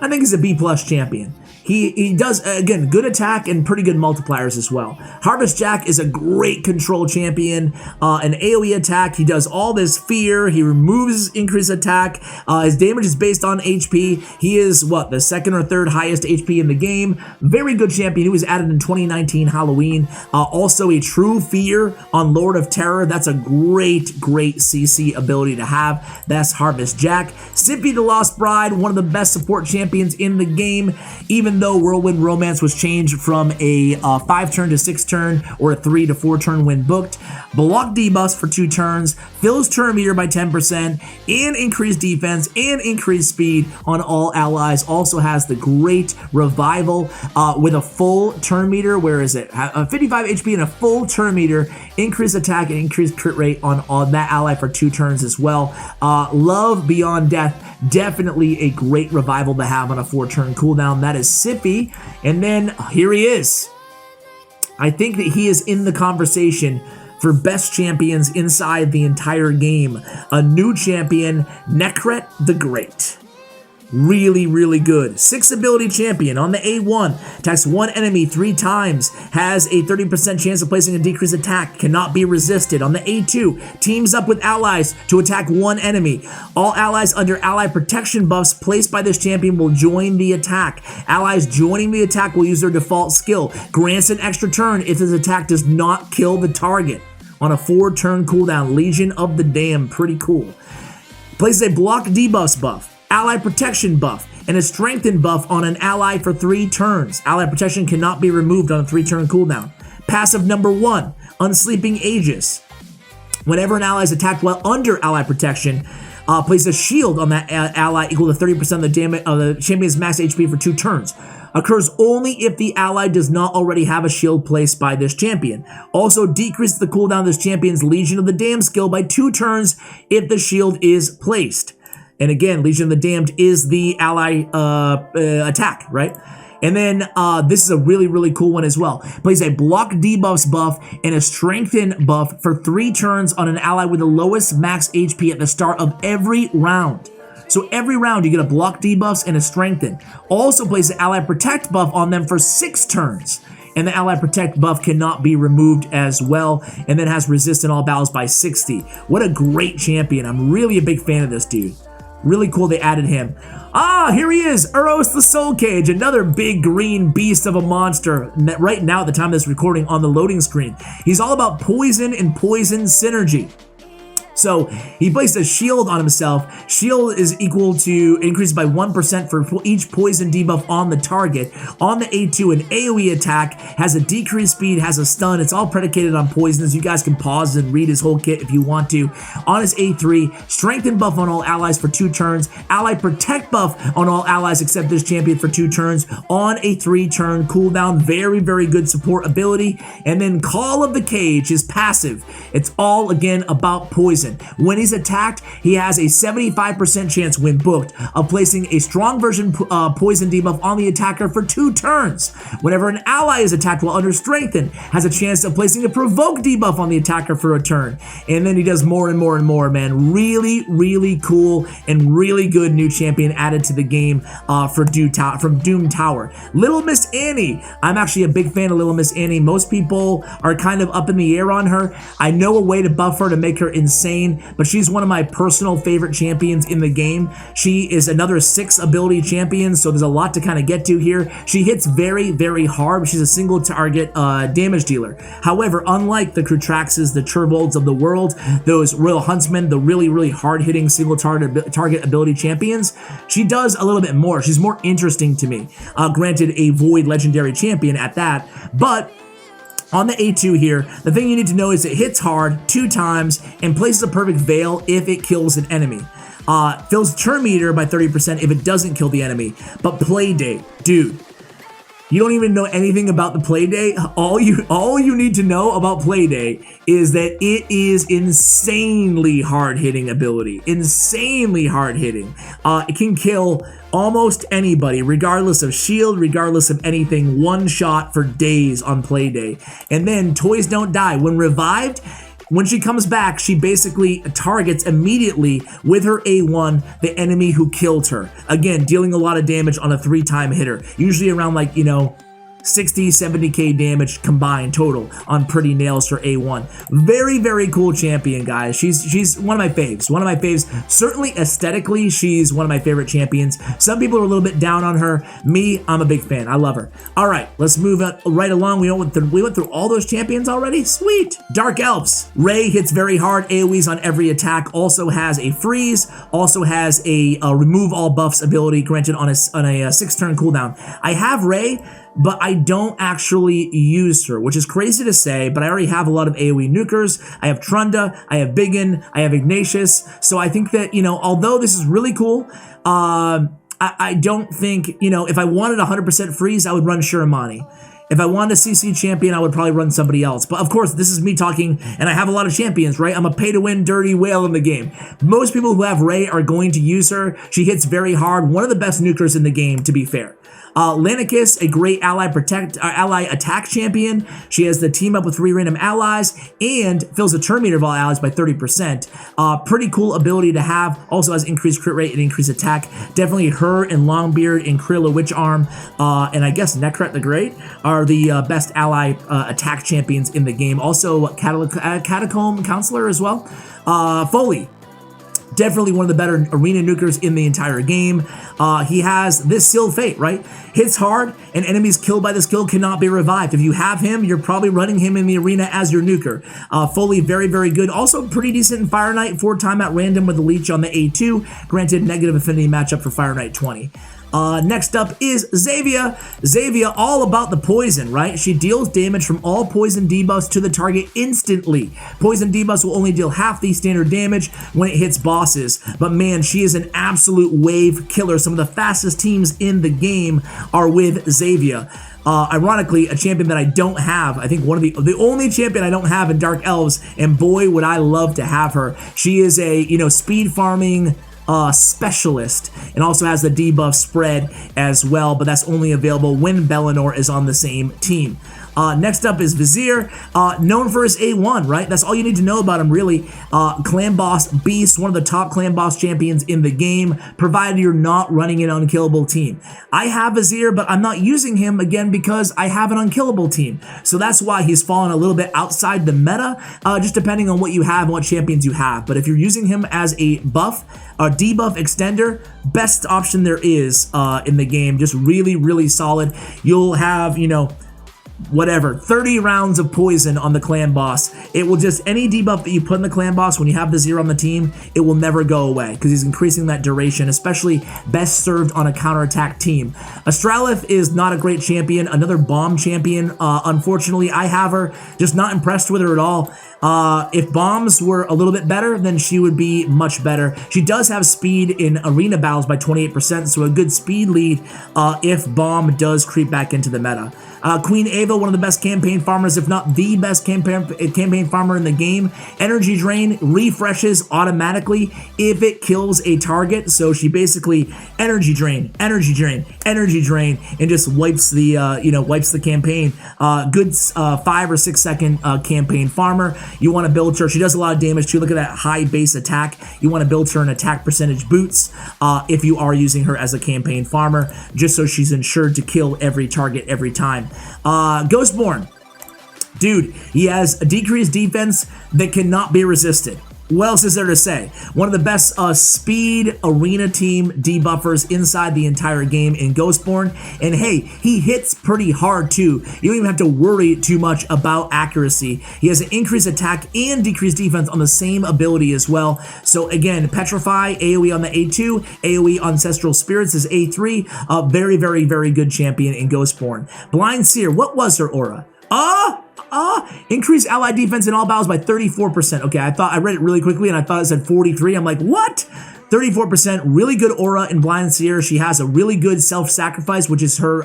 think he's a B+ champion. He does, again, good attack and pretty good multipliers as well. Harvest Jack is a great control champion. An AoE attack, he does all this fear. He removes increased attack. His damage is based on HP. He is, what, the 2nd or 3rd highest HP in the game. Very good champion. He was added in 2019 Halloween. Also a True Fear on Lord of Terror. That's a great, great CC ability to have. That's Harvest Jack. Siphi the Lost Bride, one of the best support champions in the game. Even though Whirlwind Romance was changed from a 5-turn to 6-turn or a 3 to 4-turn when booked, block debuffs for 2 turns, fills turn meter by 10%, and increased defense and increased speed on all allies. Also has the great revival with a full turn meter. Where is it? 55 HP and a full turn meter, increased attack and increased crit rate on that ally for 2 turns as well. Love Beyond Death, definitely a great revival to have on a 4-turn cooldown. That is Siphi, and then here he is. I think that he is in the conversation for best champions inside the entire game. A new champion, Nekhret the Great. Really, really good. 6 ability champion on the A1. Attacks one enemy 3 times. Has a 30% chance of placing a decreased attack. Cannot be resisted. On the A2, teams up with allies to attack one enemy. All allies under ally protection buffs placed by this champion will join the attack. Allies joining the attack will use their default skill. Grants an extra turn if this attack does not kill the target. On a 4-turn cooldown. Legion of the Damned. Pretty cool. Places a block debuffs buff, ally protection buff, and a strengthen buff on an ally for 3 turns. Ally protection cannot be removed on a 3-turn cooldown. Passive number 1, Unsleeping Aegis. Whenever an ally is attacked while under ally protection, place a shield on that ally equal to 30% of the damage of the champion's max HP for 2 turns. Occurs only if the ally does not already have a shield placed by this champion. Also decreases the cooldown of this champion's Legion of the Damned skill by 2 turns if the shield is placed. And again, Legion of the Damned is the ally attack, right? And then this is a really, really cool one as well. Plays a block debuffs buff and a strengthen buff for 3 turns on an ally with the lowest max HP at the start of every round. So every round you get a block debuffs and a strengthen. Also plays the ally protect buff on them for 6 turns. And the ally protect buff cannot be removed as well. And then has resist in all battles by 60. What a great champion. I'm really a big fan of this dude. Really cool they added him. Ah, here he is, Urost the Soul Cage, another big green beast of a monster right now at the time of this recording on the loading screen. He's all about poison and poison synergy. So he placed a shield on himself. Shield is equal to increased by 1% for each poison debuff on the target. On the A2, an AoE attack has a decreased speed, has a stun. It's all predicated on poisons. You guys can pause and read his whole kit if you want to. On his A3, strengthen buff on all allies for 2 turns. Ally protect buff on all allies except this champion for 2 turns. On a 3-turn cooldown. Very, very good support ability. And then Call of the Cage is passive. It's all, again, about poison. When he's attacked, he has a 75% chance when booked of placing a strong version poison debuff on the attacker for 2 turns. Whenever an ally is attacked while under strengthen, has a chance of placing a provoke debuff on the attacker for a turn. And then he does more and more and more, man. Really, really cool and really good new champion added to the game from Doom Tower. Little Miss Annie. I'm actually a big fan of Little Miss Annie. Most people are kind of up in the air on her. I know a way to buff her to make her insane, but she's one of my personal favorite champions in the game. She is another 6 ability champion, so there's a lot to kind of get to here. She hits very, very hard, but she's a single target damage dealer. However, unlike the Krutraxas, the Turbolds of the world, those Royal Huntsmen, the really, really hard-hitting single target ability champions, she does a little bit more. She's more interesting to me. Granted, a Void legendary champion at that, but on the A2 here, the thing you need to know is it hits hard 2 times and places a perfect veil if it kills an enemy. Fills turn meter by 30% if it doesn't kill the enemy. But play date, dude. You don't even know anything about the play date. All you need to know about play date is that it is insanely hard-hitting ability. Insanely hard-hitting. It can kill almost anybody, regardless of shield, regardless of anything, 1 shot for days on play day. And then toys don't die. When revived, when she comes back, she basically targets immediately with her A1 the enemy who killed her. Again, dealing a lot of damage on a 3-time hitter. Usually around, like, 60, 70k damage combined total on Pretty Nails for A1. Very, very cool champion, guys. She's one of my faves. One of my faves. Certainly aesthetically, she's one of my favorite champions. Some people are a little bit down on her. Me, I'm a big fan. I love her. All right, let's move right along. We went through all those champions already. Sweet. Dark Elves. Ray hits very hard. AoEs on every attack. Also has a freeze. Also has a remove all buffs ability granted on a 6-turn cooldown. I have Ray, but I don't actually use her, which is crazy to say, but I already have a lot of AoE nukers. I have Trunda, I have Biggin, I have Ignatius, so I think that, although this is really cool, I don't think, if I wanted 100% freeze, I would run Shiramani. If I wanted a CC champion, I would probably run somebody else. But of course, this is me talking, and I have a lot of champions, right? I'm a pay-to-win dirty whale in the game. Most people who have Ray are going to use her. She hits very hard. One of the best nukers in the game, to be fair. Lanicus, a great ally attack champion. She has the team up with 3 random allies and fills the turn meter of all allies by 30%. Pretty cool ability to have. Also has increased crit rate and increased attack. Definitely her and Longbeard and Krilla Witcharm and I guess Nekhret the Great are the best ally attack champions in the game. Also Catacomb Counselor as well. Foley, definitely one of the better arena nukers in the entire game. He has this Scyl Fate, right? Hits hard, and enemies killed by this skill cannot be revived. If you have him, you're probably running him in the arena as your nuker. Foley, very, very good. Also pretty decent in Fire Knight, 4-time at random with the Leech on the A2. Granted, negative affinity matchup for Fire Knight 20. Next up is Xayvia. Xayvia, all about the poison, right? She deals damage from all poison debuffs to the target instantly. Poison debuffs will only deal half the standard damage when it hits bosses. But man, she is an absolute wave killer. Some of the fastest teams in the game are with Xayvia. Ironically, a champion that I don't have. I think one of the only champion I don't have in Dark Elves, and boy, would I love to have her. She is a, speed farming specialist and also has the debuff spread as well, but that's only available when Bellinor is on the same team. Next up is Vizier, known for his A1, right? That's all you need to know about him, really. Clan Boss Beast, one of the top Clan Boss champions in the game, provided you're not running an unkillable team. I have Vizier, but I'm not using him, again, because I have an unkillable team. So that's why he's fallen a little bit outside the meta, just depending on what you have and what champions you have. But if you're using him as a buff, a debuff extender, best option there is in the game. Just really, really solid. You'll have, whatever, 30 rounds of poison on the clan boss. It will just, any debuff that you put in the clan boss when you have Vizier on the team, it will never go away because he's increasing that duration, especially best served on a counterattack team. Astralith is not a great champion, another bomb champion. Unfortunately, I have her, just not impressed with her at all. If bombs were a little bit better, then she would be much better. She does have speed in arena battles by 28%, so a good speed lead if bomb does creep back into the meta. Queen Ava, one of the best campaign farmers, if not the best campaign farmer in the game. Energy Drain refreshes automatically if it kills a target, so she basically energy drain, and just wipes the campaign. Good 5 or 6 second campaign farmer. You want to build her. She does a lot of damage too. Look at that high base attack. You want to build her in attack percentage boots if you are using her as a campaign farmer, just so she's ensured to kill every target every time. Ghostborn, dude, he has a decreased defense that cannot be resisted. What else is there to say? One of the best speed arena team debuffers inside the entire game in Ghostborn. And hey, he hits pretty hard too. You don't even have to worry too much about accuracy. He has an increased attack and decreased defense on the same ability as well. So again, Petrify, AoE on the A2, AoE on Ancestral Spirits is A3. A very, very, very good champion in Ghostborn. Blind Seer, what was her aura? Increase ally defense in all battles by 34%. Okay, I read it really quickly and I thought it said 43. I'm like, what? 34%, really good aura in Blind Seer. She has a really good self-sacrifice, which is her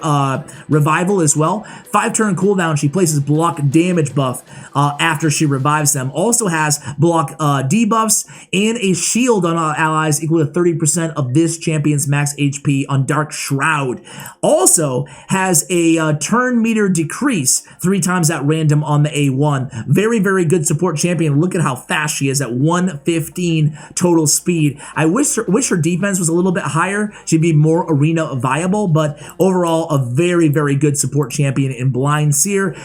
revival as well. 5-turn cooldown, she places block damage buff after she revives them. Also has block debuffs and a shield on all allies equal to 30% of this champion's max HP on Dark Shroud. Also has a turn meter decrease 3 times at random on the A1. Very, very good support champion. Look at how fast she is at 115 total speed. I wish her defense was a little bit higher. She'd be more arena viable, but overall, a very, very good support champion in Blind Seer.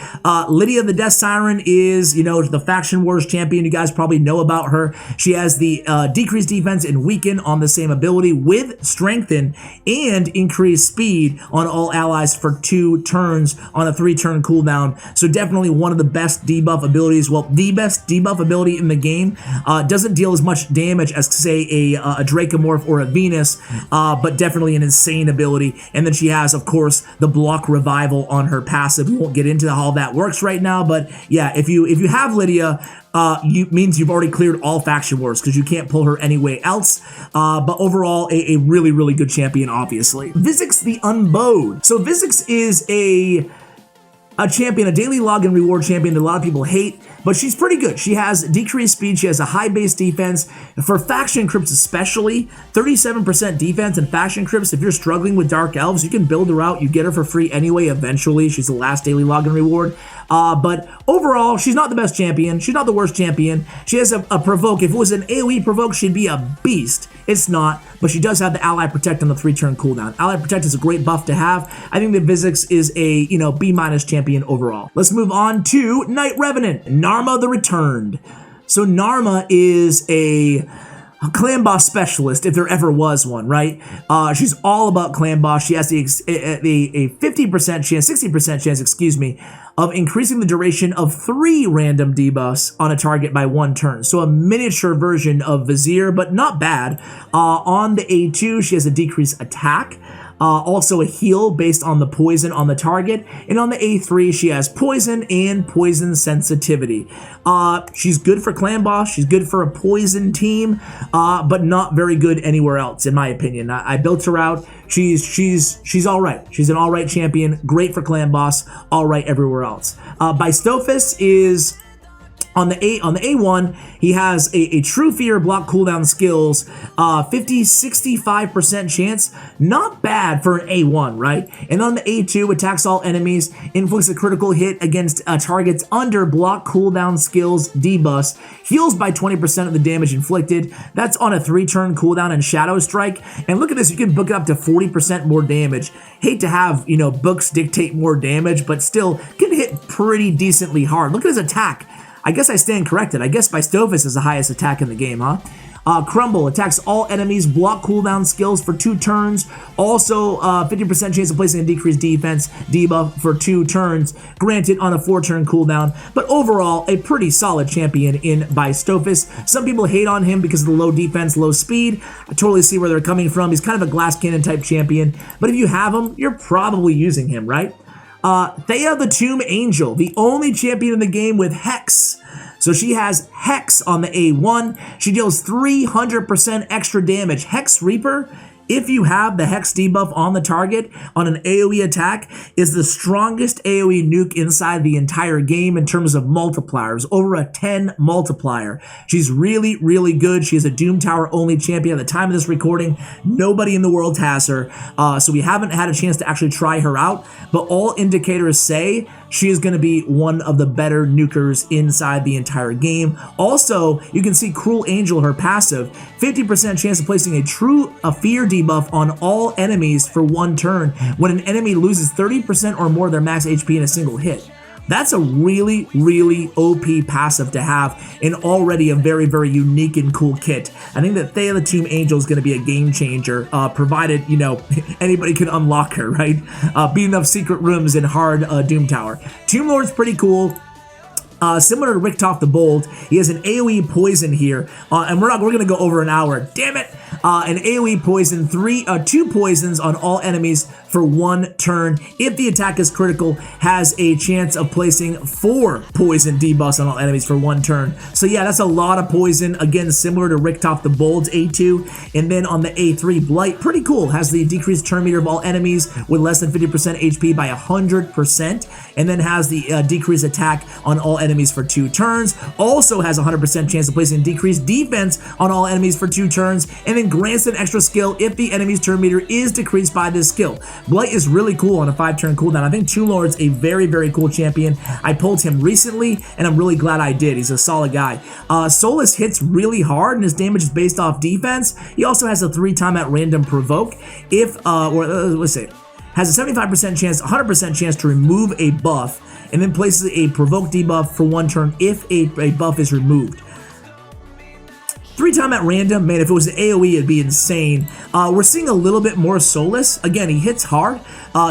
Lydia the Death Siren is, the Faction Wars champion. You guys probably know about her. She has the decreased defense and weaken on the same ability with strengthen and increased speed on all allies for 2 turns on a 3-turn cooldown. So definitely one of the best debuff abilities. Well, the best debuff ability in the game. Doesn't deal as much damage as, say, a Dracomorph or a Venus, but definitely an insane ability. And then she has, of course, the block revival on her passive. We won't get into how that works right now, but yeah, if you have Lydia, means you've already cleared all Faction Wars because you can't pull her anyway else. But overall, a really, really good champion, obviously. Vizix the Unbowed. So Vizix is a a champion, a daily login reward champion that a lot of people hate, but she's pretty good. She has decreased speed, she has a high base defense. For faction crypts especially, 37% defense and faction crypts. If you're struggling with Dark Elves, you can build her out. You get her for free anyway eventually. She's the last daily login reward. But overall, she's not the best champion. She's not the worst champion. She has a provoke. If it was an AoE provoke, she'd be a beast. It's not, but she does have the Ally Protect on the 3-turn cooldown. Ally Protect is a great buff to have. I think that Vizix is a, B- champion overall. Let's move on to Night Revenant, Narma the Returned. So Narma is a clan boss specialist, if there ever was one, right? She's all about clan boss. She has a 50% chance, 60% chance, excuse me, of increasing the duration of 3 random debuffs on a target by 1 turn. So a miniature version of Vizier, but not bad. On the A2, she has a decreased attack. Also a heal based on the poison on the target. And on the A3, she has poison and poison sensitivity. She's good for clan boss. She's good for a poison team, but not very good anywhere else, in my opinion. I built her out. She's all right. She's an all right champion. Great for clan boss. All right everywhere else. Bystophis is on the A1, he has a True Fear block cooldown skills, 65% chance, not bad for an A1, right? And on the A2, attacks all enemies, inflicts a critical hit against targets under block cooldown skills debuffs, heals by 20% of the damage inflicted. That's on a 3-turn cooldown and Shadow Strike. And look at this, you can book it up to 40% more damage. Hate to have, books dictate more damage, but still can hit pretty decently hard. Look at his attack. I guess I stand corrected. I guess Bystophis is the highest attack in the game, huh? Crumble attacks all enemies, block cooldown skills for 2 turns. Also, 50% chance of placing a decreased defense debuff for 2 turns, granted on a 4-turn cooldown. But overall, a pretty solid champion in Bystophis. Some people hate on him because of the low defense, low speed. I totally see where they're coming from. He's kind of a glass cannon type champion. But if you have him, you're probably using him, right? Thea the Tomb Angel, the only champion in the game with Hex. So she has Hex on the A1. She deals 300% extra damage. Hex Reaper, if you have the Hex debuff on the target on an AoE attack, is the strongest AoE nuke inside the entire game in terms of multipliers, over a 10 multiplier. She's really, really good. She is a Doom Tower only champion. At the time of this recording, nobody in the world has her, so we haven't had a chance to actually try her out, but all indicators say she is going to be one of the better nukers inside the entire game. Also, you can see Cruel Angel, her passive, 50% chance of placing a Fear debuff on all enemies for 1 turn when an enemy loses 30% or more of their max HP in a single hit. That's a really, really OP passive to have in already a very, very unique and cool kit. I think that Thea the Tomb Angel is going to be a game changer, provided, anybody can unlock her, right? Beat enough secret rooms in hard Doom Tower. Tomb Lord's pretty cool. Similar to Richtof the Bold, he has an AoE poison here, and we're going to go over an hour. Damn it! An AoE poison, 2 poisons on all enemies for 1 turn. If the attack is critical, has a chance of placing 4 poison debuffs on all enemies for 1 turn. So yeah, that's a lot of poison. Again, similar to Richtof the Bold's A2. And then on the A3, Blight, pretty cool. Has the decreased turn meter of all enemies with less than 50% HP by 100%. And then has the decreased attack on all enemies for 2 turns. Also has 100% chance of placing decreased defense on all enemies for 2 turns. And then grants an extra skill if the enemy's turn meter is decreased by this skill. Blight is really cool on a 5-turn cooldown. I think Tomb Lord's a very, very cool champion. I pulled him recently, and I'm really glad I did. He's a solid guy. Solus hits really hard, and his damage is based off defense. He also has a 3-time at random provoke. Let's say, has a 75% chance, 100% chance to remove a buff, and then places a provoke debuff for 1 turn if a buff is removed. 3-time at random, man, if it was an AoE, it'd be insane. We're seeing a little bit more Solus. Again, he hits hard.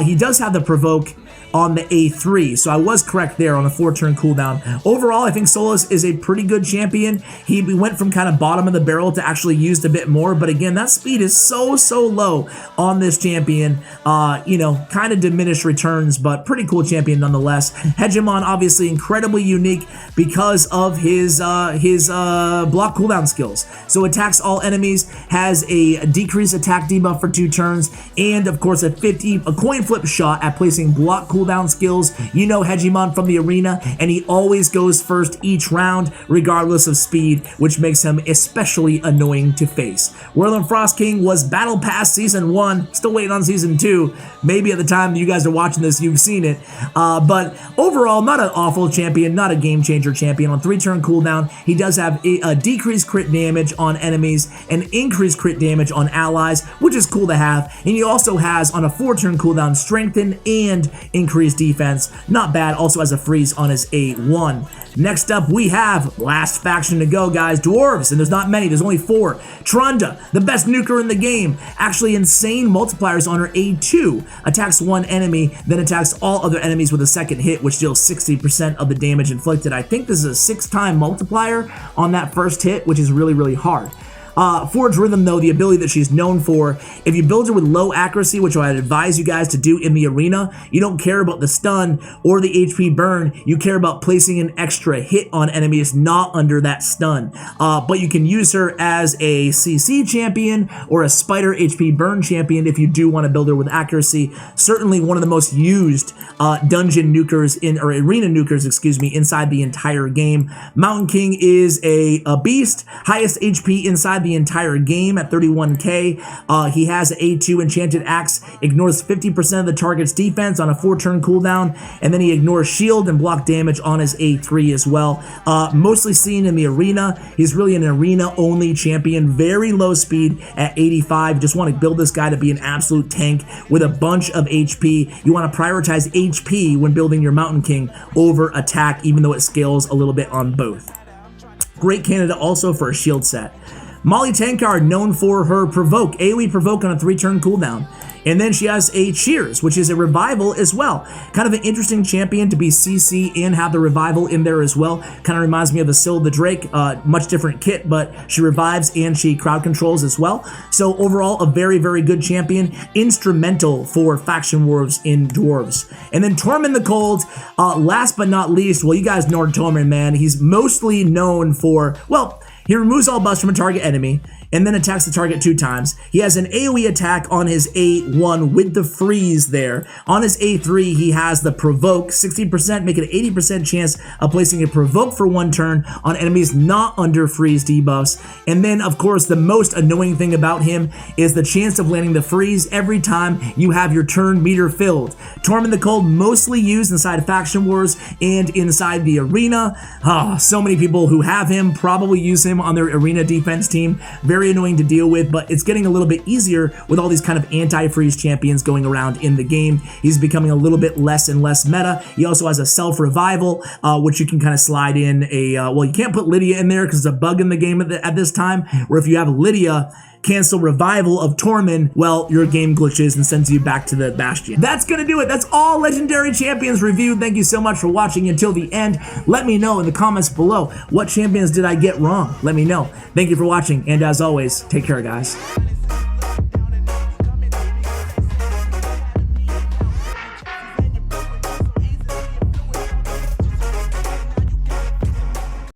He does have the provoke on the A3, so I was correct there on a 4-turn cooldown. Overall, I think Solus is a pretty good champion. He went from kind of bottom of the barrel to actually used a bit more, but again, that speed is so low on this champion. Kind of diminished returns, but pretty cool champion nonetheless. Hegemon, obviously incredibly unique because of his block cooldown skills. So attacks all enemies, has a decreased attack debuff for 2 turns, and of course a coin flip shot at placing block cooldown cooldown skills. You know Hegemon from the arena, and he always goes first each round, regardless of speed, which makes him especially annoying to face. Whirling Frost King was Battle Pass Season 1, still waiting on Season 2. Maybe at the time you guys are watching this, you've seen it. But overall, not an awful champion, not a game changer champion. On 3-turn cooldown, he does have a decreased crit damage on enemies and increased crit damage on allies, which is cool to have. And he also has on a 4-turn cooldown strengthen and increased defense. Not bad. Also has a freeze on his A1. Next up, we have last faction to go, guys. Dwarves, and there's not many. There's only 4. Trunda, the best nuker in the game. Actually, insane multipliers on her A2. Attacks one enemy, then attacks all other enemies with a second hit, which deals 60% of the damage inflicted. I think this is a 6-time multiplier on that first hit, which is really, really hard. Forge Rhythm, though, the ability that she's known for, if you build her with low accuracy, which I'd advise you guys to do in the arena, you don't care about the stun or the HP burn, you care about placing an extra hit on enemies not under that stun. But you can use her as a CC champion or a spider HP burn champion if you do want to build her with accuracy. Certainly one of the most used dungeon nukers or arena nukers, excuse me, inside the entire game. Mountain King is a beast, highest HP inside the entire game at 31k. He has an A2 Enchanted Axe, ignores 50% of the target's defense on a 4-turn cooldown, and then he ignores shield and block damage on his A3 as well. Mostly seen in the arena. He's really an arena-only champion, very low speed at 85. You just want to build this guy to be an absolute tank with a bunch of HP. You want to prioritize HP when building your Mountain King over attack, even though it scales a little bit on both. Great candidate also for a shield set. Molly Tankard, known for her Provoke, AoE Provoke on a 3-turn cooldown. And then she has a Cheers, which is a revival as well. Kind of an interesting champion to be CC and have the revival in there as well. Kind of reminds me of the Scyl the Drake, much different kit, but she revives and she crowd controls as well. So overall, a very, very good champion, instrumental for faction wars in Dwarves. And then Tormund the Cold, last but not least, well, you guys know Tormund, man. He's mostly known for, well, he removes all buffs from a target enemy and then attacks the target 2 times. He has an AoE attack on his A1 with the freeze there. On his A3, he has the Provoke, 60%, make it an 80% chance of placing a Provoke for 1 turn on enemies not under freeze debuffs. And then, of course, the most annoying thing about him is the chance of landing the freeze every time you have your turn meter filled. Tormund the Cold, mostly used inside faction wars and inside the arena. So many people who have him probably use him on their arena defense team. Very annoying to deal with, but it's getting a little bit easier with all these kind of anti-freeze champions going around in the game. He's becoming a little bit less and less meta. He also has a self-revival, which you can kind of slide in a, well, you can't put Lydia in there because it's a bug in the game at this time, where if you have Lydia cancel revival of Tormund, well, your game glitches and sends you back to the Bastion. That's gonna do it. That's all Legendary Champions reviewed. Thank you so much for watching until the end. Let me know in the comments below, what champions did I get wrong? Let me know. Thank you for watching, and as always, take care, guys.